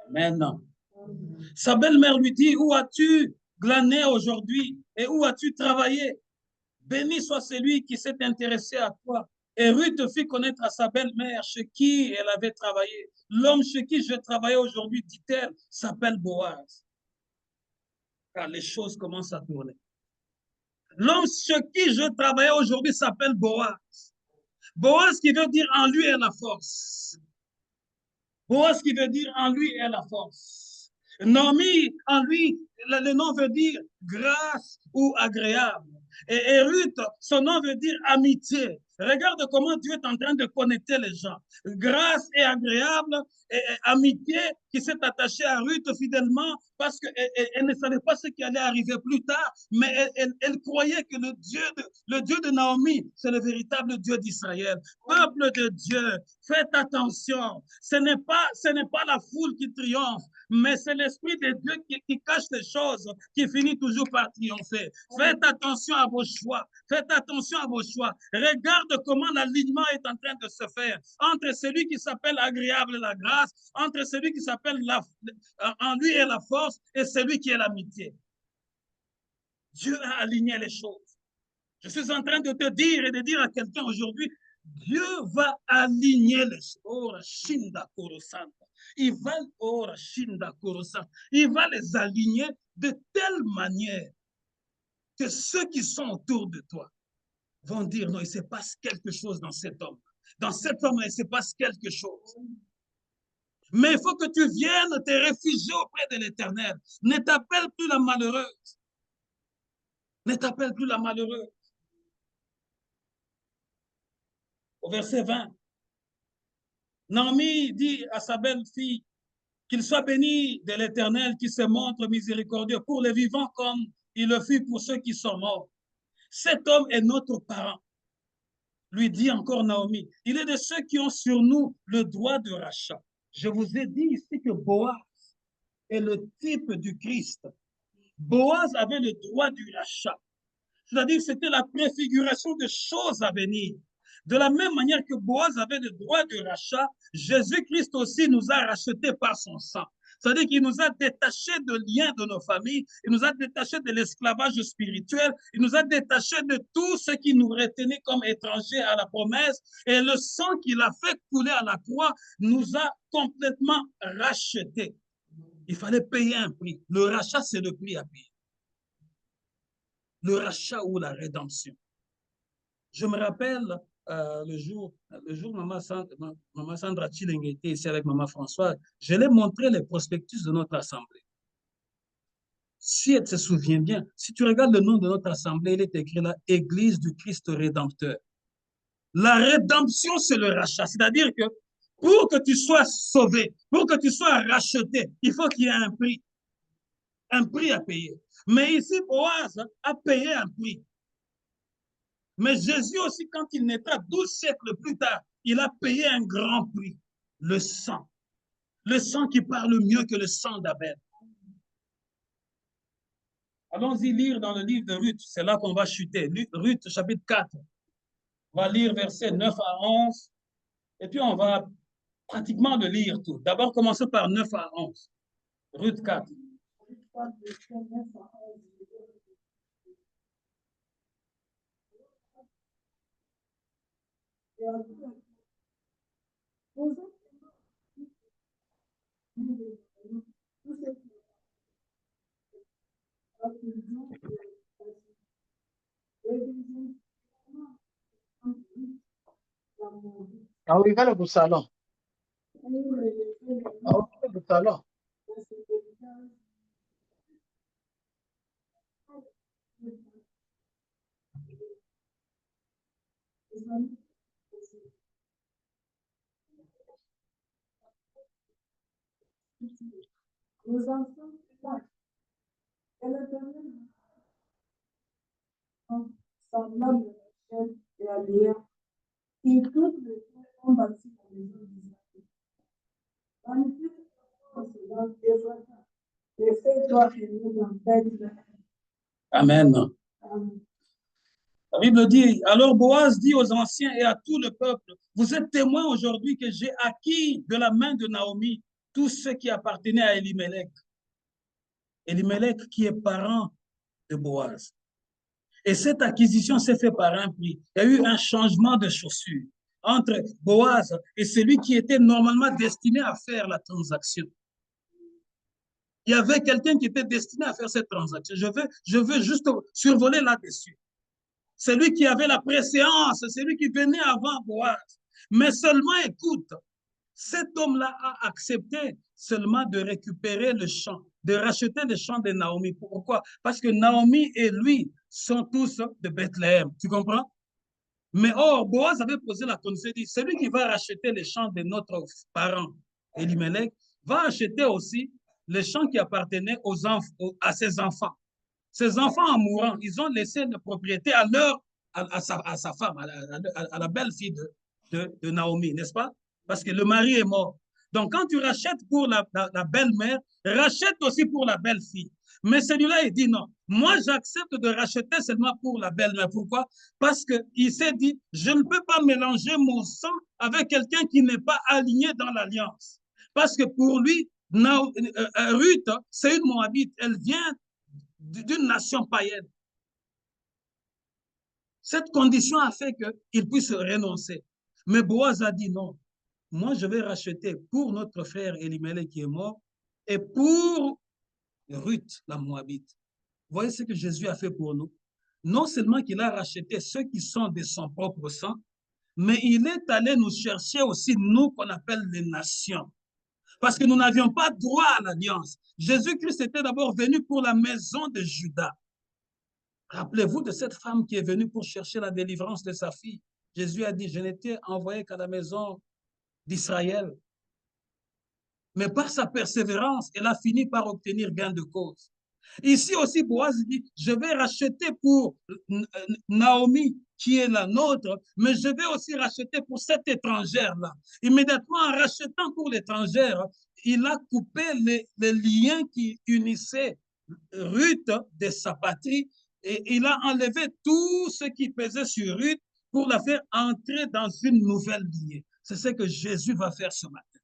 Amen. Sa belle-mère lui dit, où as-tu glané aujourd'hui et où as-tu travaillé? Béni soit celui qui s'est intéressé à toi. Et Ruth fit connaître à sa belle-mère chez qui elle avait travaillé. L'homme chez qui je travaillais aujourd'hui, dit-elle, s'appelle Boaz. Car les choses commencent à tourner. L'homme chez qui je travaillais aujourd'hui s'appelle Boaz. Boaz qui veut dire en lui est la force. Boaz qui veut dire en lui est la force. Naomi, en lui, le nom veut dire grâce ou agréable. Et Ruth, son nom veut dire amitié. Regarde comment Dieu est en train de connecter les gens. Grâce et agréable, et amitié qui s'est attachée à Ruth fidèlement parce qu'elle ne savait pas ce qui allait arriver plus tard, mais elle croyait que le Dieu de Naomi, c'est le véritable Dieu d'Israël. Peuple de Dieu, faites attention. Ce n'est pas la foule qui triomphe, mais c'est l'Esprit de Dieu qui cache les choses, qui finit toujours par triompher. Faites attention à vos choix. Faites attention à vos choix. Regarde comment l'alignement est en train de se faire entre celui qui s'appelle agréable et la grâce, entre celui qui s'appelle en lui est la force et celui qui est l'amitié. Dieu a aligné les choses. Je suis en train de te dire et de dire à quelqu'un aujourd'hui, Dieu va aligner les choses. Il va les aligner de telle manière que ceux qui sont autour de toi vont dire, non, il se passe quelque chose dans cet homme. Dans cet homme, il se passe quelque chose. Mais il faut que tu viennes te réfugier auprès de l'Éternel. Ne t'appelle plus la malheureuse. Ne t'appelle plus la malheureuse. Au verset 20, Naomi dit à sa belle-fille qu'il soit béni de l'Éternel qui se montre miséricordieux pour les vivants comme il le fut pour ceux qui sont morts. Cet homme est notre parent, lui dit encore Naomi. Il est de ceux qui ont sur nous le droit de rachat. Je vous ai dit ici que Boaz est le type du Christ. Boaz avait le droit du rachat. C'est-à-dire que c'était la préfiguration des choses à venir. De la même manière que Boaz avait le droit de rachat, Jésus-Christ aussi nous a rachetés par son sang. C'est-à-dire qu'il nous a détachés de liens de nos familles, il nous a détachés de l'esclavage spirituel, il nous a détachés de tout ce qui nous retenait comme étrangers à la promesse. Et le sang qu'il a fait couler à la croix nous a complètement rachetés. Il fallait payer un prix. Le rachat, c'est le prix à payer. Le rachat ou la rédemption. Je me rappelle le jour Maman Sandra Chilling était ici avec Maman Françoise, je l'ai montré les prospectus de notre assemblée. Si elle se souvient bien, si tu regardes le nom de notre assemblée, il est écrit là, Église du Christ Rédempteur. La rédemption, c'est le rachat. C'est-à-dire que pour que tu sois sauvé, pour que tu sois racheté, il faut qu'il y ait un prix à payer. Mais ici, Boaz a payé un prix. Mais Jésus aussi, quand il naîtra 12 siècles plus tard, il a payé un grand prix, le sang. Le sang qui parle mieux que le sang d'Abel. Allons-y lire dans le livre de Ruth, c'est là qu'on va chuter. Ruth, chapitre 4. On va lire versets 9 à 11, et puis on va pratiquement le lire tout. D'abord, commençons par 9 à 11. Ruth 4. Awikale ku salon. Awikale ku salon. Nos enfants, et l'Éternel, semblable à Rachel et à Léa, qui toutes les deux ont bâti la maison d'Israël. Vanité, et fais-toi aimer dans Bethléem. Amen. La Bible dit, alors Boaz dit aux anciens et à tout le peuple, vous êtes témoins aujourd'hui que j'ai acquis de la main de Naomi tout ce qui appartenait à Elimelech. Elimelech qui est parent de Boaz. Et cette acquisition s'est faite par un prix. Il y a eu un changement de chaussure entre Boaz et celui qui était normalement destiné à faire la transaction. Il y avait quelqu'un qui était destiné à faire cette transaction. Je veux juste survoler là-dessus. Celui qui avait la préséance, celui qui venait avant Boaz. Mais seulement, écoute, cet homme-là a accepté seulement de récupérer le champ, de racheter le champ de Naomi. Pourquoi? Parce que Naomi et lui sont tous de Bethléem. Tu comprends? Mais or, Boaz avait posé la condition, il dit, celui qui va racheter les champs de notre parent, Elimelech, va acheter aussi les champs qui appartenaient à ses enfants. Ses enfants, en mourant, ils ont laissé la propriété à sa femme, à la belle-fille de Naomi, n'est-ce pas? Parce que le mari est mort. Donc, quand tu rachètes pour la belle-mère, rachète aussi pour la belle-fille. Mais celui-là, il dit non. Moi, j'accepte de racheter seulement pour la belle-mère. Pourquoi? Parce qu'il s'est dit, je ne peux pas mélanger mon sang avec quelqu'un qui n'est pas aligné dans l'alliance. Parce que pour lui, Ruth, c'est une Moabite. Elle vient d'une nation païenne. Cette condition a fait qu'il puisse renoncer. Mais Boaz a dit non. Moi, je vais racheter pour notre frère Elimelech qui est mort et pour Ruth, la Moabite. Vous voyez ce que Jésus a fait pour nous? Non seulement qu'il a racheté ceux qui sont de son propre sang, mais il est allé nous chercher aussi, nous qu'on appelle les nations. Parce que nous n'avions pas droit à l'alliance. Jésus-Christ était d'abord venu pour la maison de Judas. Rappelez-vous de cette femme qui est venue pour chercher la délivrance de sa fille. Jésus a dit, je n'étais envoyé qu'à la maison d'Israël. Mais par sa persévérance, elle a fini par obtenir gain de cause. Ici aussi, Boaz dit, je vais racheter pour Naomi, qui est la nôtre, mais je vais aussi racheter pour cette étrangère-là. Immédiatement, en rachetant pour l'étrangère, il a coupé les liens qui unissaient Ruth de sa patrie et il a enlevé tout ce qui pesait sur Ruth pour la faire entrer dans une nouvelle lignée. C'est ce que Jésus va faire ce matin.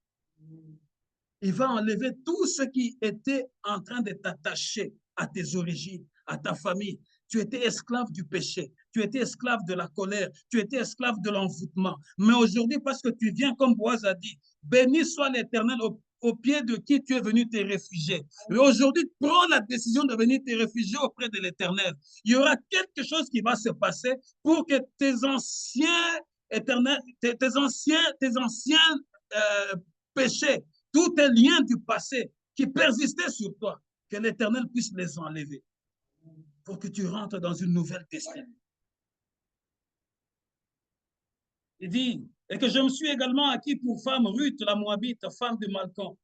Il va enlever tout ce qui était en train de t'attacher à tes origines, à ta famille. Tu étais esclave du péché, tu étais esclave de la colère, tu étais esclave de l'envoûtement. Mais aujourd'hui, parce que tu viens, comme Boaz a dit, béni soit l'Éternel au pied de qui tu es venu te réfugier. Mais aujourd'hui, prends la décision de venir te réfugier auprès de l'Éternel. Il y aura quelque chose qui va se passer pour que tes anciens péchés, tous tes liens du passé qui persistaient sur toi, que l'Éternel puisse les enlever pour que tu rentres dans une nouvelle destinée. Il dit, et que je me suis également acquis pour femme Ruth, la Moabite, femme de Malchon,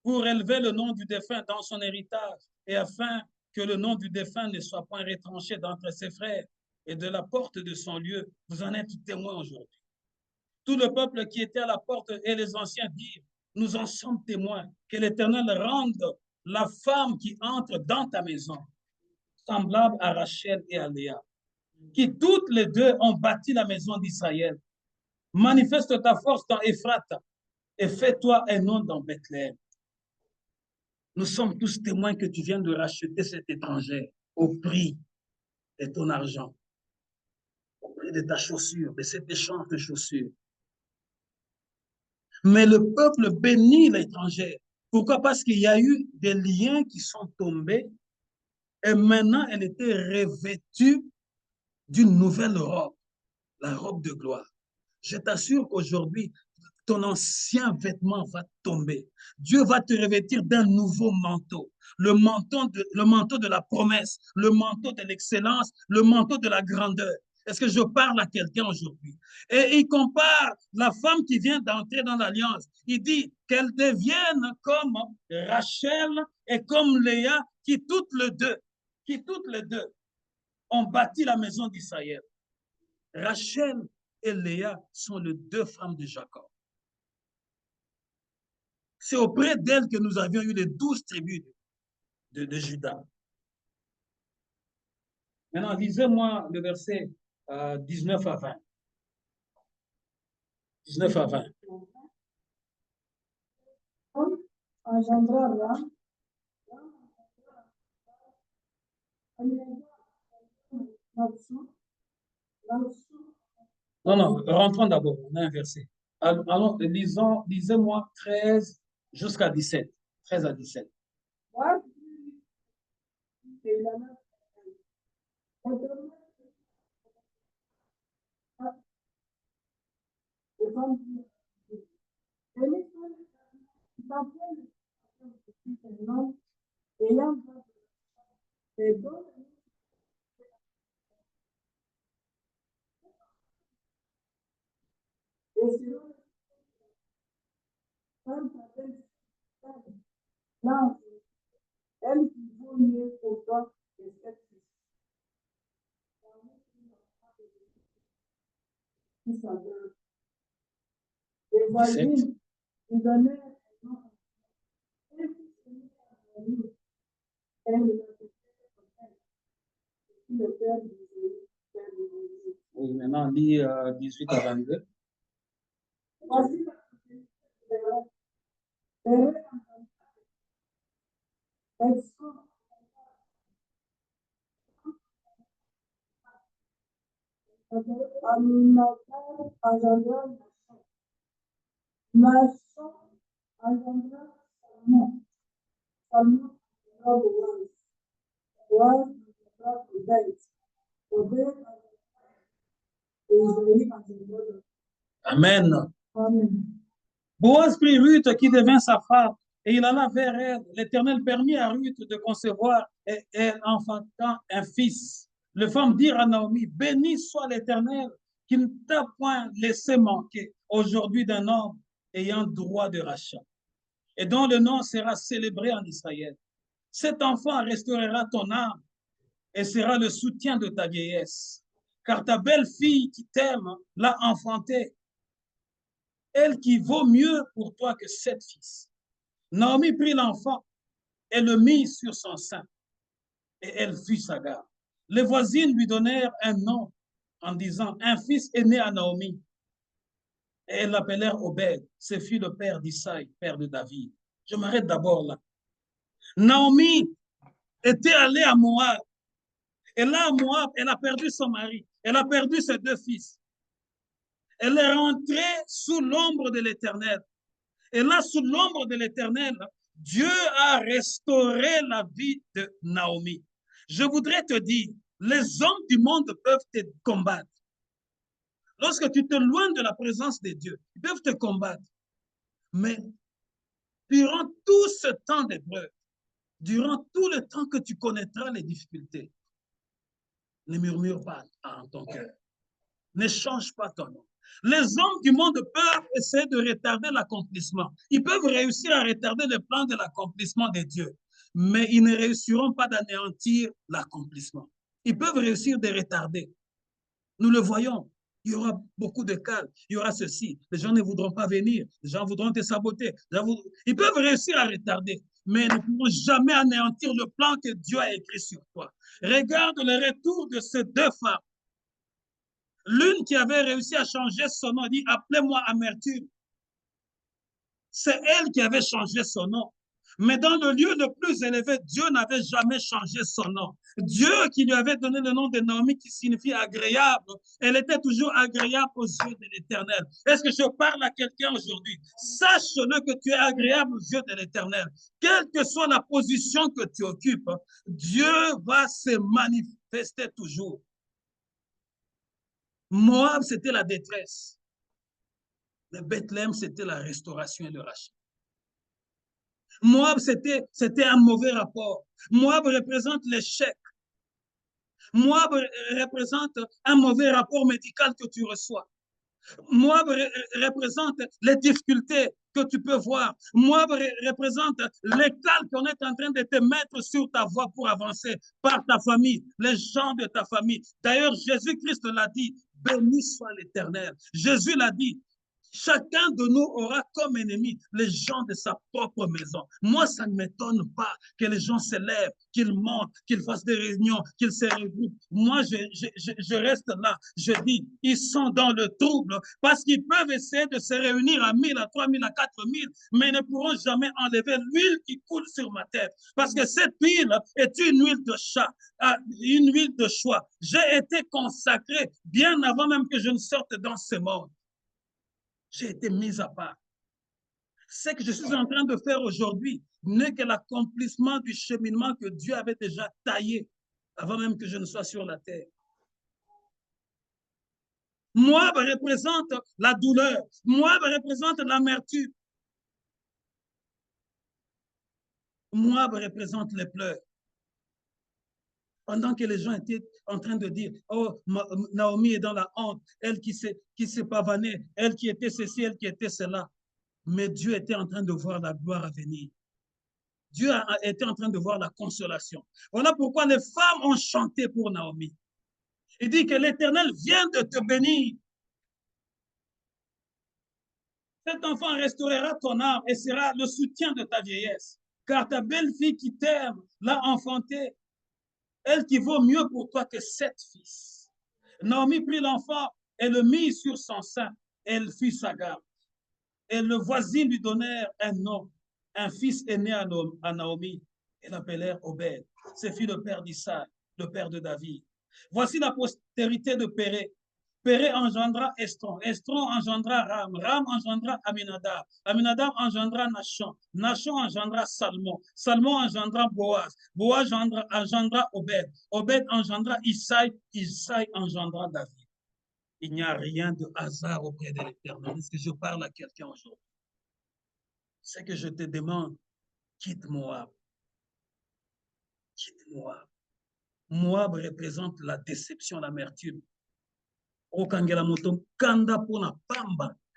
pour élever le nom du défunt dans son héritage et afin que le nom du défunt ne soit point retranché d'entre ses frères et de la porte de son lieu. Vous en êtes témoins aujourd'hui. Tout le peuple qui était à la porte et les anciens dirent, nous en sommes témoins, que l'Éternel rende la femme qui entre dans ta maison semblable à Rachel et à Léa, qui toutes les deux ont bâti la maison d'Israël. Manifeste ta force dans Ephrata et fais-toi un nom dans Bethléem. Nous sommes tous témoins que tu viens de racheter cet étranger au prix de ton argent, au prix de ta chaussure, de cet échange de chaussures. Mais le peuple bénit l'étranger. Pourquoi? Parce qu'il y a eu des liens qui sont tombés et maintenant elle était revêtue d'une nouvelle robe, la robe de gloire. Je t'assure qu'aujourd'hui, ton ancien vêtement va tomber. Dieu va te revêtir d'un nouveau manteau. Le manteau de la promesse, le manteau de l'excellence, le manteau de la grandeur. Est-ce que je parle à quelqu'un aujourd'hui? Et il compare la femme qui vient d'entrer dans l'alliance. Il dit qu'elle devienne comme Rachel et comme Léa, qui toutes les deux ont bâti la maison d'Israël. Rachel et Léa sont les deux femmes de Jacob. C'est auprès d'elles que nous avions eu les 12 tribus de Juda. Maintenant, lisez-moi le verset 19 à 20. 19 à 20. engendra Ram. Non, non, rentrons d'abord, on a un verset. Allons, lisez-moi 13 jusqu'à 17. 13 à 17. Elle qui vaut mieux pour toi que cette fille. Les voisines lui donnaient un nom. Elle qui se mit à venir. Elle le père de Jésus. Oui, maintenant, lis 18 à 22. Voici Amen. Amen. Boaz prit Ruth qui devint sa femme et il alla vers elle. L'Éternel permit à Ruth de concevoir et elle enfantant un fils. Les femmes dirent à Naomi, béni soit l'Éternel qui ne t'a point laissé manquer aujourd'hui d'un homme ayant droit de rachat et dont le nom sera célébré en Israël. Cet enfant restaurera ton âme et sera le soutien de ta vieillesse, car ta belle-fille qui t'aime l'a enfantée, elle qui vaut mieux pour toi que 7 fils. Naomi prit l'enfant et le mit sur son sein, et elle fut sa garde. Les voisines lui donnèrent un nom en disant, un fils est né à Naomi. Et elles l'appelèrent Obed. Ce fut le père d'Isaïe, père de David. Je m'arrête d'abord là. Naomi était allée à Moab. Et là, à Moab, elle a perdu son mari. Elle a perdu ses 2 fils. Elle est rentrée sous l'ombre de l'Éternel. Et là, sous l'ombre de l'Éternel, Dieu a restauré la vie de Naomi. Je voudrais te dire, les hommes du monde peuvent te combattre. Lorsque tu te loignes de la présence de Dieu, ils peuvent te combattre. Mais durant tout ce temps d'épreuve, durant tout le temps que tu connaîtras les difficultés, ne murmure pas en ton cœur. Ne change pas ton nom. Les hommes du monde peuvent essayer de retarder l'accomplissement. Ils peuvent réussir à retarder le plan de l'accomplissement de Dieu, mais ils ne réussiront pas d'anéantir l'accomplissement. Ils peuvent réussir de retarder. Nous le voyons. Il y aura beaucoup de cas. Il y aura ceci. Les gens ne voudront pas venir. Les gens voudront te saboter. Ils peuvent réussir à retarder, mais ils ne pourront jamais anéantir le plan que Dieu a écrit sur toi. Regarde le retour de ces 2 femmes. L'une qui avait réussi à changer son nom, dit, appelez-moi Amertume. C'est elle qui avait changé son nom. Mais dans le lieu le plus élevé, Dieu n'avait jamais changé son nom. Dieu qui lui avait donné le nom de Naomi qui signifie agréable, elle était toujours agréable aux yeux de l'Éternel. Est-ce que je parle à quelqu'un aujourd'hui? Sache-le que tu es agréable aux yeux de l'Éternel. Quelle que soit la position que tu occupes, Dieu va se manifester toujours. Moab, c'était la détresse. Mais Bethléem, c'était la restauration et le rachat. Moab, c'était un mauvais rapport. Moab représente l'échec. Moab représente un mauvais rapport médical que tu reçois. Moab représente les difficultés que tu peux voir. Moab représente l'écart qu'on est en train de te mettre sur ta voie pour avancer par ta famille, les gens de ta famille. D'ailleurs, Jésus-Christ l'a dit, béni soit l'Éternel. Jésus l'a dit, Chacun de nous aura comme ennemi les gens de sa propre maison. Moi, ça ne m'étonne pas que les gens s'élèvent, qu'ils montent, qu'ils fassent des réunions, qu'ils se regroupent. Moi, je reste là. Je dis, ils sont dans le trouble parce qu'ils peuvent essayer de se réunir à 1000, à 3000, à 4000, mais ne pourront jamais enlever l'huile qui coule sur ma tête. Parce que cette huile est une huile de chat, une huile de choix. J'ai été consacré bien avant même que je ne sorte dans ce monde. J'ai été mis à part. Ce que je suis en train de faire aujourd'hui n'est que l'accomplissement du cheminement que Dieu avait déjà taillé avant même que je ne sois sur la terre. Moab représente la douleur. Moab représente l'amertume. Moab représente les pleurs. Pendant que les gens étaient en train de dire, oh, Naomi est dans la honte, elle qui s'est pavanée, elle qui était ceci, elle qui était cela. Mais Dieu était en train de voir la gloire à venir. Dieu était en train de voir la consolation. Voilà pourquoi les femmes ont chanté pour Naomi. Il dit que l'Éternel vient de te bénir. Cet enfant restaurera ton âme et sera le soutien de ta vieillesse. Car ta belle-fille qui t'aime l'a enfantée. Elle qui vaut mieux pour toi que 7 fils. Naomi prit l'enfant et le mit sur son sein. Elle fut sa garde. Et le voisin lui donnèrent un nom. Un fils est né à Naomi. Et l'appelèrent Obed. Ce fut le père d'Isaac, le père de David. Voici la postérité de Péré. Péré engendra Estron. Estron engendra Ram. Ram engendra Aminadab. Aminadab engendra Nachon. Nachon engendra Salmon. Salmon engendra Boaz. Boaz engendra Obed. Obed engendra Isaïe. Isaïe engendra David. Il n'y a rien de hasard auprès de l'Éternel. Est-ce que je parle à quelqu'un aujourd'hui? C'est que je te demande, quitte Moab. Quitte Moab. Moab représente la déception, l'amertume.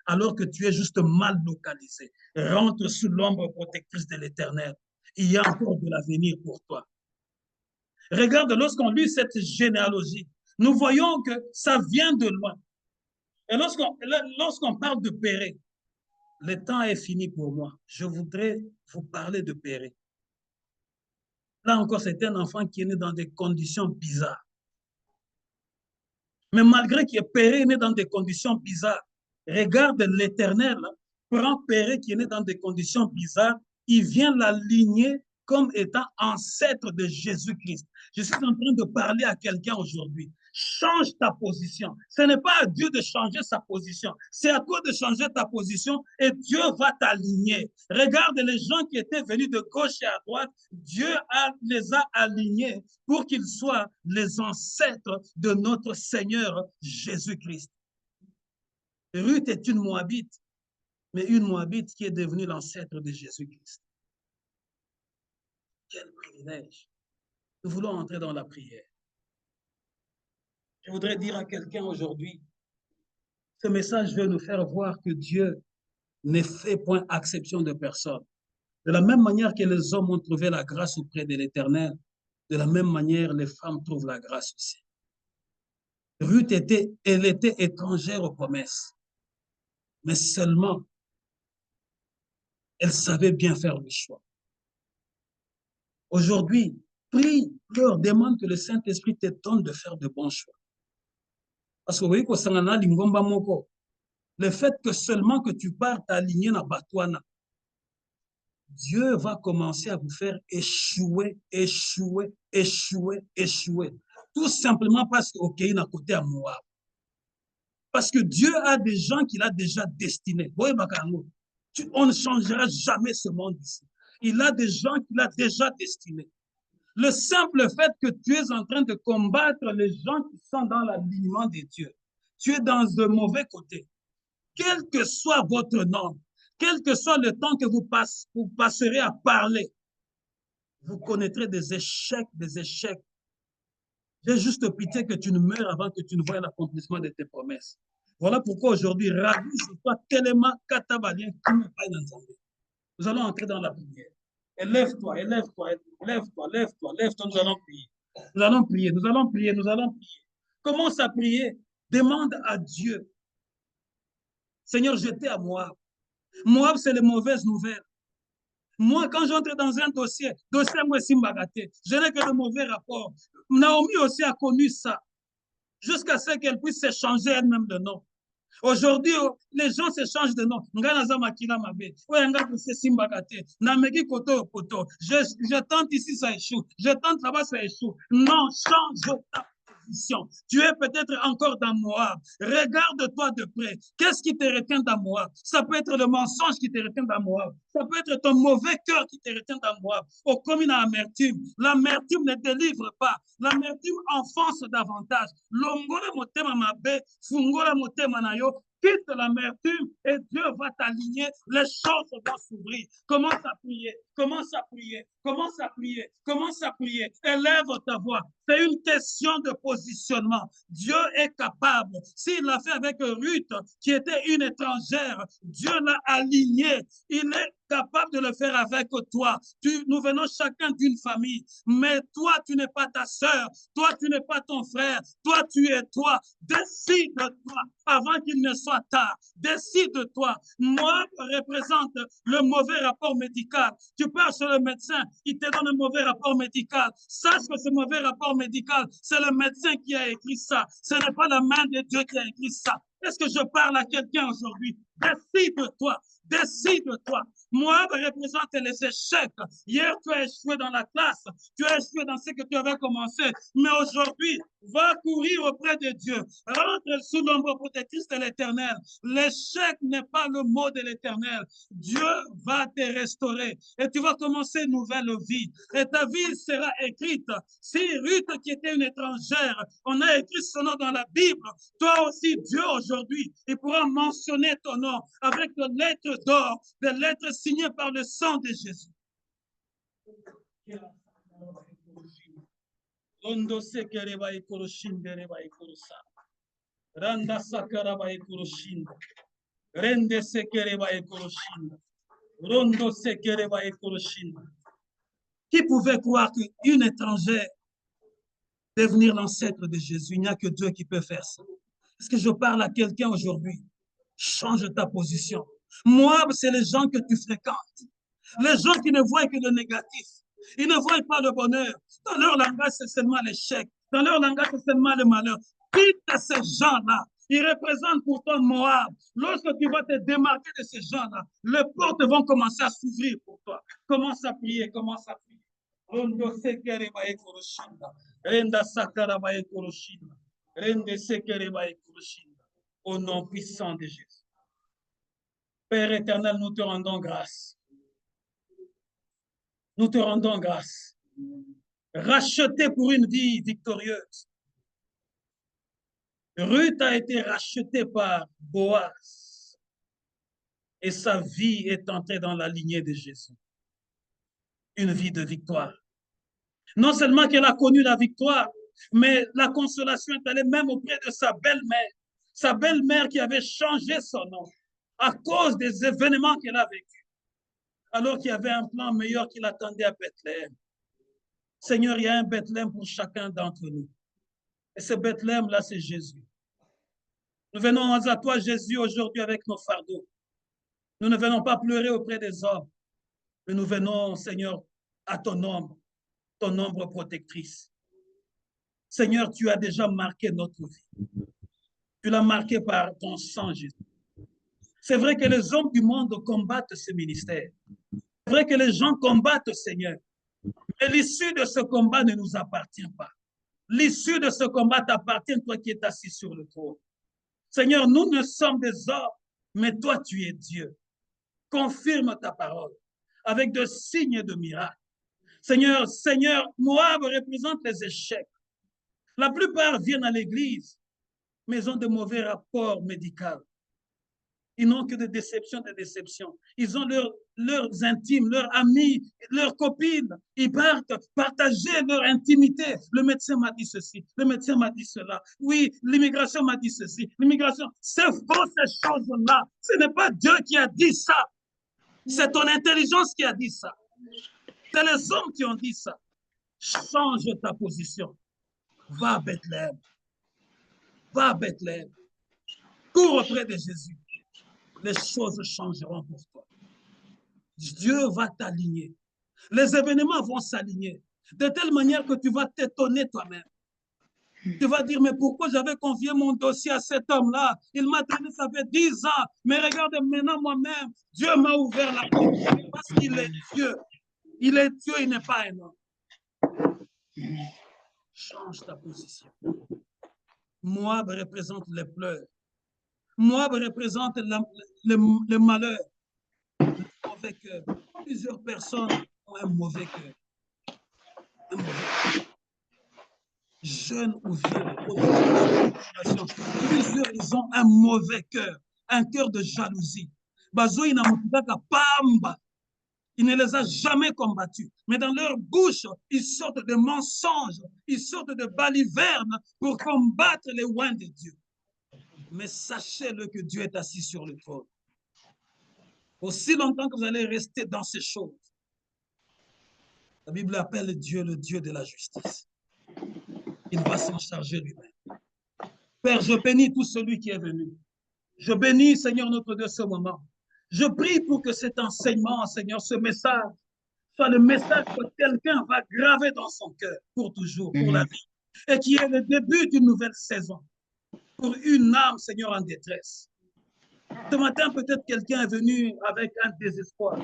Alors que tu es juste mal localisé. Rentre sous l'ombre protectrice de l'Éternel. Il y a encore de l'avenir pour toi. Regarde, lorsqu'on lit cette généalogie, nous voyons que ça vient de loin. Et lorsqu'on parle de Péré, le temps est fini pour moi. Je voudrais vous parler de Péré. Là encore, c'est un enfant qui est né dans des conditions bizarres. Mais malgré qu'il est Péré né dans des conditions bizarres, regarde l'Éternel, prend Péré qui est né dans des conditions bizarres, il vient l'aligner comme étant ancêtre de Jésus-Christ. Je suis en train de parler à quelqu'un aujourd'hui. Change ta position. Ce n'est pas à Dieu de changer sa position. C'est à toi de changer ta position et Dieu va t'aligner. Regarde les gens qui étaient venus de gauche et à droite. Dieu les a alignés pour qu'ils soient les ancêtres de notre Seigneur Jésus-Christ. Ruth est une Moabite, mais une Moabite qui est devenue l'ancêtre de Jésus-Christ. Quel privilège. Nous voulons entrer dans la prière. Je voudrais dire à quelqu'un aujourd'hui, ce message veut nous faire voir que Dieu ne fait point exception de personne. De la même manière que les hommes ont trouvé la grâce auprès de l'Éternel, de la même manière, les femmes trouvent la grâce aussi. Ruth était étrangère aux promesses, mais seulement, elle savait bien faire le choix. Aujourd'hui, prie, pleure, demande que le Saint-Esprit te donne de faire de bons choix. Parce que vous voyez que le fait que seulement que tu partes aligné dans Batouana, Dieu va commencer à vous faire échouer, échouer, échouer, échouer. Tout simplement parce qu'il y a un côté à Moab. Parce que Dieu a des gens qu'il a déjà destinés. On ne changera jamais ce monde ici. Il a des gens qu'il a déjà destinés. Le simple fait que tu es en train de combattre les gens qui sont dans l'alignement de Dieu, tu es dans le mauvais côté. Quel que soit votre nom, quel que soit le temps que vous passerez à parler, vous connaîtrez des échecs, des échecs. J'ai juste pitié que tu ne meurs avant que tu ne voies l'accomplissement de tes promesses. Voilà pourquoi aujourd'hui, ravi sur toi tellement katabalien qui ne pas dans. Nous allons entrer dans la prière. Et lève-toi, lève-toi, lève-toi, lève-toi, lève-toi, nous allons prier. Nous allons prier, nous allons prier, nous allons prier. Commence à prier. Demande à Dieu Seigneur, j'étais à Moab. Moab, c'est les mauvaises nouvelles. Moi, quand j'entre dans un dossier moi, Simbagaté, je n'ai que de mauvais rapports. Naomi aussi a connu ça, jusqu'à ce qu'elle puisse s'échanger elle-même de nom. Aujourd'hui, les gens s'échangent de nom. Je tente ici, ça échoue. Je tente là-bas, ça échoue. Non, change ta position. Tu es peut-être encore dans Moab. Regarde-toi de près. Qu'est-ce qui te retient dans Moab? Ça peut être le mensonge qui te retient dans Moab. Ça peut être ton mauvais cœur qui te retient dans Moab. Oh, comme une amertume. L'amertume ne délivre pas. L'amertume enfonce davantage. Longole motema mabe, fungola motema na yo. Quitte l'amertume et Dieu va t'aligner, les choses vont s'ouvrir. Commence à prier, commence à prier, commence à prier, commence à prier. Élève ta voix. C'est une question de positionnement. Dieu est capable. S'il l'a fait avec Ruth, qui était une étrangère, Dieu l'a alignée. Il est capable de le faire avec toi. Nous venons chacun d'une famille, mais toi, tu n'es pas ta sœur, toi, tu n'es pas ton frère, toi, tu es toi. Décide-toi avant qu'il ne soit tard. Décide-toi. Moi, représente le mauvais rapport médical. Tu pars sur le médecin, il te donne un mauvais rapport médical. Sache que ce mauvais rapport médical, c'est le médecin qui a écrit ça. Ce n'est pas la main de Dieu qui a écrit ça. Est-ce que je parle à quelqu'un aujourd'hui? Décide-toi. Décide-toi. Moi, représente les échecs. Hier, tu as échoué dans la classe. Tu as échoué dans ce que tu avais commencé. Mais aujourd'hui, va courir auprès de Dieu. Rentre sous l'ombre protectrice de l'Éternel. L'échec n'est pas le mot de l'Éternel. Dieu va te restaurer. Et tu vas commencer une nouvelle vie. Et ta vie sera écrite. Si Ruth, qui était une étrangère, on a écrit son nom dans la Bible, toi aussi, Dieu, aujourd'hui, il pourra mentionner ton nom avec des lettres d'or, des lettres signées par le sang de Jésus. Qui pouvait croire qu'une étrangère devenir l'ancêtre de Jésus? Il n'y a que Dieu qui peut faire ça. Est-ce que je parle à quelqu'un aujourd'hui? Change ta position. Moab, c'est les gens que tu fréquentes. Les gens qui ne voient que le négatif. Ils ne voient pas le bonheur. Dans leur langage, c'est seulement l'échec. Dans leur langage, c'est seulement le malheur. Quitte ces gens-là. Ils représentent pourtant Moab. Lorsque tu vas te démarquer de ces gens-là, les portes vont commencer à s'ouvrir pour toi. Commence à prier, commence à prier. Au nom puissant de Jésus. Père éternel, nous te rendons grâce. Nous te rendons grâce. Racheté pour une vie victorieuse. Ruth a été rachetée par Boaz. Et sa vie est entrée dans la lignée de Jésus. Une vie de victoire. Non seulement qu'elle a connu la victoire, mais la consolation est allée même auprès de sa belle-mère. Sa belle-mère qui avait changé son nom à cause des événements qu'elle a vécus. Alors qu'il y avait un plan meilleur qui l'attendait à Bethléem. Seigneur, il y a un Bethléem pour chacun d'entre nous. Et ce Bethléem-là, c'est Jésus. Nous venons à toi, Jésus, aujourd'hui avec nos fardeaux. Nous ne venons pas pleurer auprès des hommes, mais nous venons, Seigneur, à ton ombre protectrice. Seigneur, tu as déjà marqué notre vie. Tu l'as marqué par ton sang, Jésus. C'est vrai que les hommes du monde combattent ce ministère. C'est vrai que les gens combattent, Seigneur. Mais l'issue de ce combat ne nous appartient pas. L'issue de ce combat t'appartient, toi qui es assis sur le trône. Seigneur, nous ne sommes des hommes, mais toi, tu es Dieu. Confirme ta parole avec de signes et de miracles. Seigneur, Moab représente les échecs. La plupart viennent à l'église, mais ils ont de mauvais rapports médicaux. Ils n'ont que des déceptions. Ils ont leurs intimes, leurs amis, leurs copines. Ils partent partager leur intimité. Le médecin m'a dit ceci, le médecin m'a dit cela. Oui, l'immigration m'a dit ceci. L'immigration, c'est faux ces choses-là. Ce n'est pas Dieu qui a dit ça. C'est ton intelligence qui a dit ça. C'est les hommes qui ont dit ça. Change ta position. Va à Bethléem. Va à Bethléem. Cours auprès de Jésus. les choses changeront pour toi. Dieu va t'aligner. Les événements vont s'aligner de telle manière que tu vas t'étonner toi-même. Tu vas dire, mais pourquoi j'avais confié mon dossier à cet homme-là? Il m'a donné, ça fait 10 ans. Mais regarde maintenant moi-même, Dieu m'a ouvert la porte parce qu'il est Dieu. Il est Dieu, il n'est pas un homme. Change ta position. Moab représente les pleurs. Moab représente le malheur, le mauvais cœur. Plusieurs personnes ont un mauvais cœur. Un mauvais cœur. Jeunes ou vieux, plusieurs, ils ont un mauvais cœur, un cœur de jalousie. Il ne les a jamais combattus. Mais dans leur bouche, ils sortent de mensonges, ils sortent de balivernes pour combattre les oins de Dieu. Mais sachez-le que Dieu est assis sur le trône. Aussi longtemps que vous allez rester dans ces choses, la Bible appelle Dieu le Dieu de la justice. Il va s'en charger lui-même. Père, je bénis tout celui qui est venu. Je bénis, Seigneur, notre Dieu, ce moment. Je prie pour que cet enseignement, Seigneur, ce message, soit le message que quelqu'un va graver dans son cœur pour toujours, pour la vie, et qui est le début d'une nouvelle saison pour une âme, Seigneur, en détresse. Ce matin, peut-être quelqu'un est venu avec un désespoir,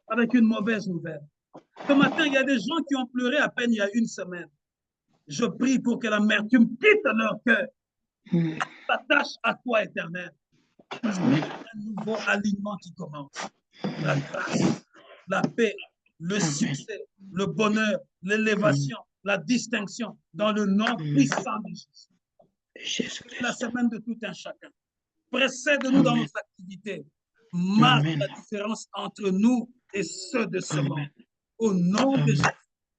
avec une mauvaise nouvelle. Ce matin, il y a des gens qui ont pleuré à peine il y a une semaine. Je prie pour que l'amertume quitte leur cœur, s'attache à toi, Éternel. Un nouveau alignement qui commence. La grâce, la paix, le succès, le bonheur, l'élévation, la distinction dans le nom puissant de Jésus. La semaine de tout un chacun. Précède-nous dans nos activités. Marque la différence entre nous et ceux de ce monde. Au nom de Jésus,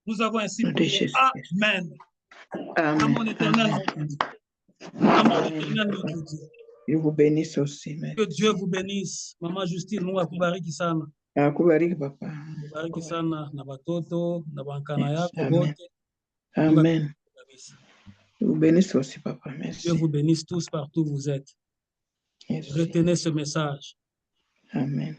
nous avons ainsi prié. Amen. À mon éternel notre Dieu. À mon éternel notre Dieu. Je vous bénisse aussi, mais. Que Dieu vous bénisse. Maman Justine, nous akubariki sana. Akubariki papa. Akubariki sana na batoto na bankana yako bote. Amen. Je vous bénisse aussi, papa. Merci. Dieu vous bénisse tous partout où vous êtes. Merci. Retenez ce message. Amen.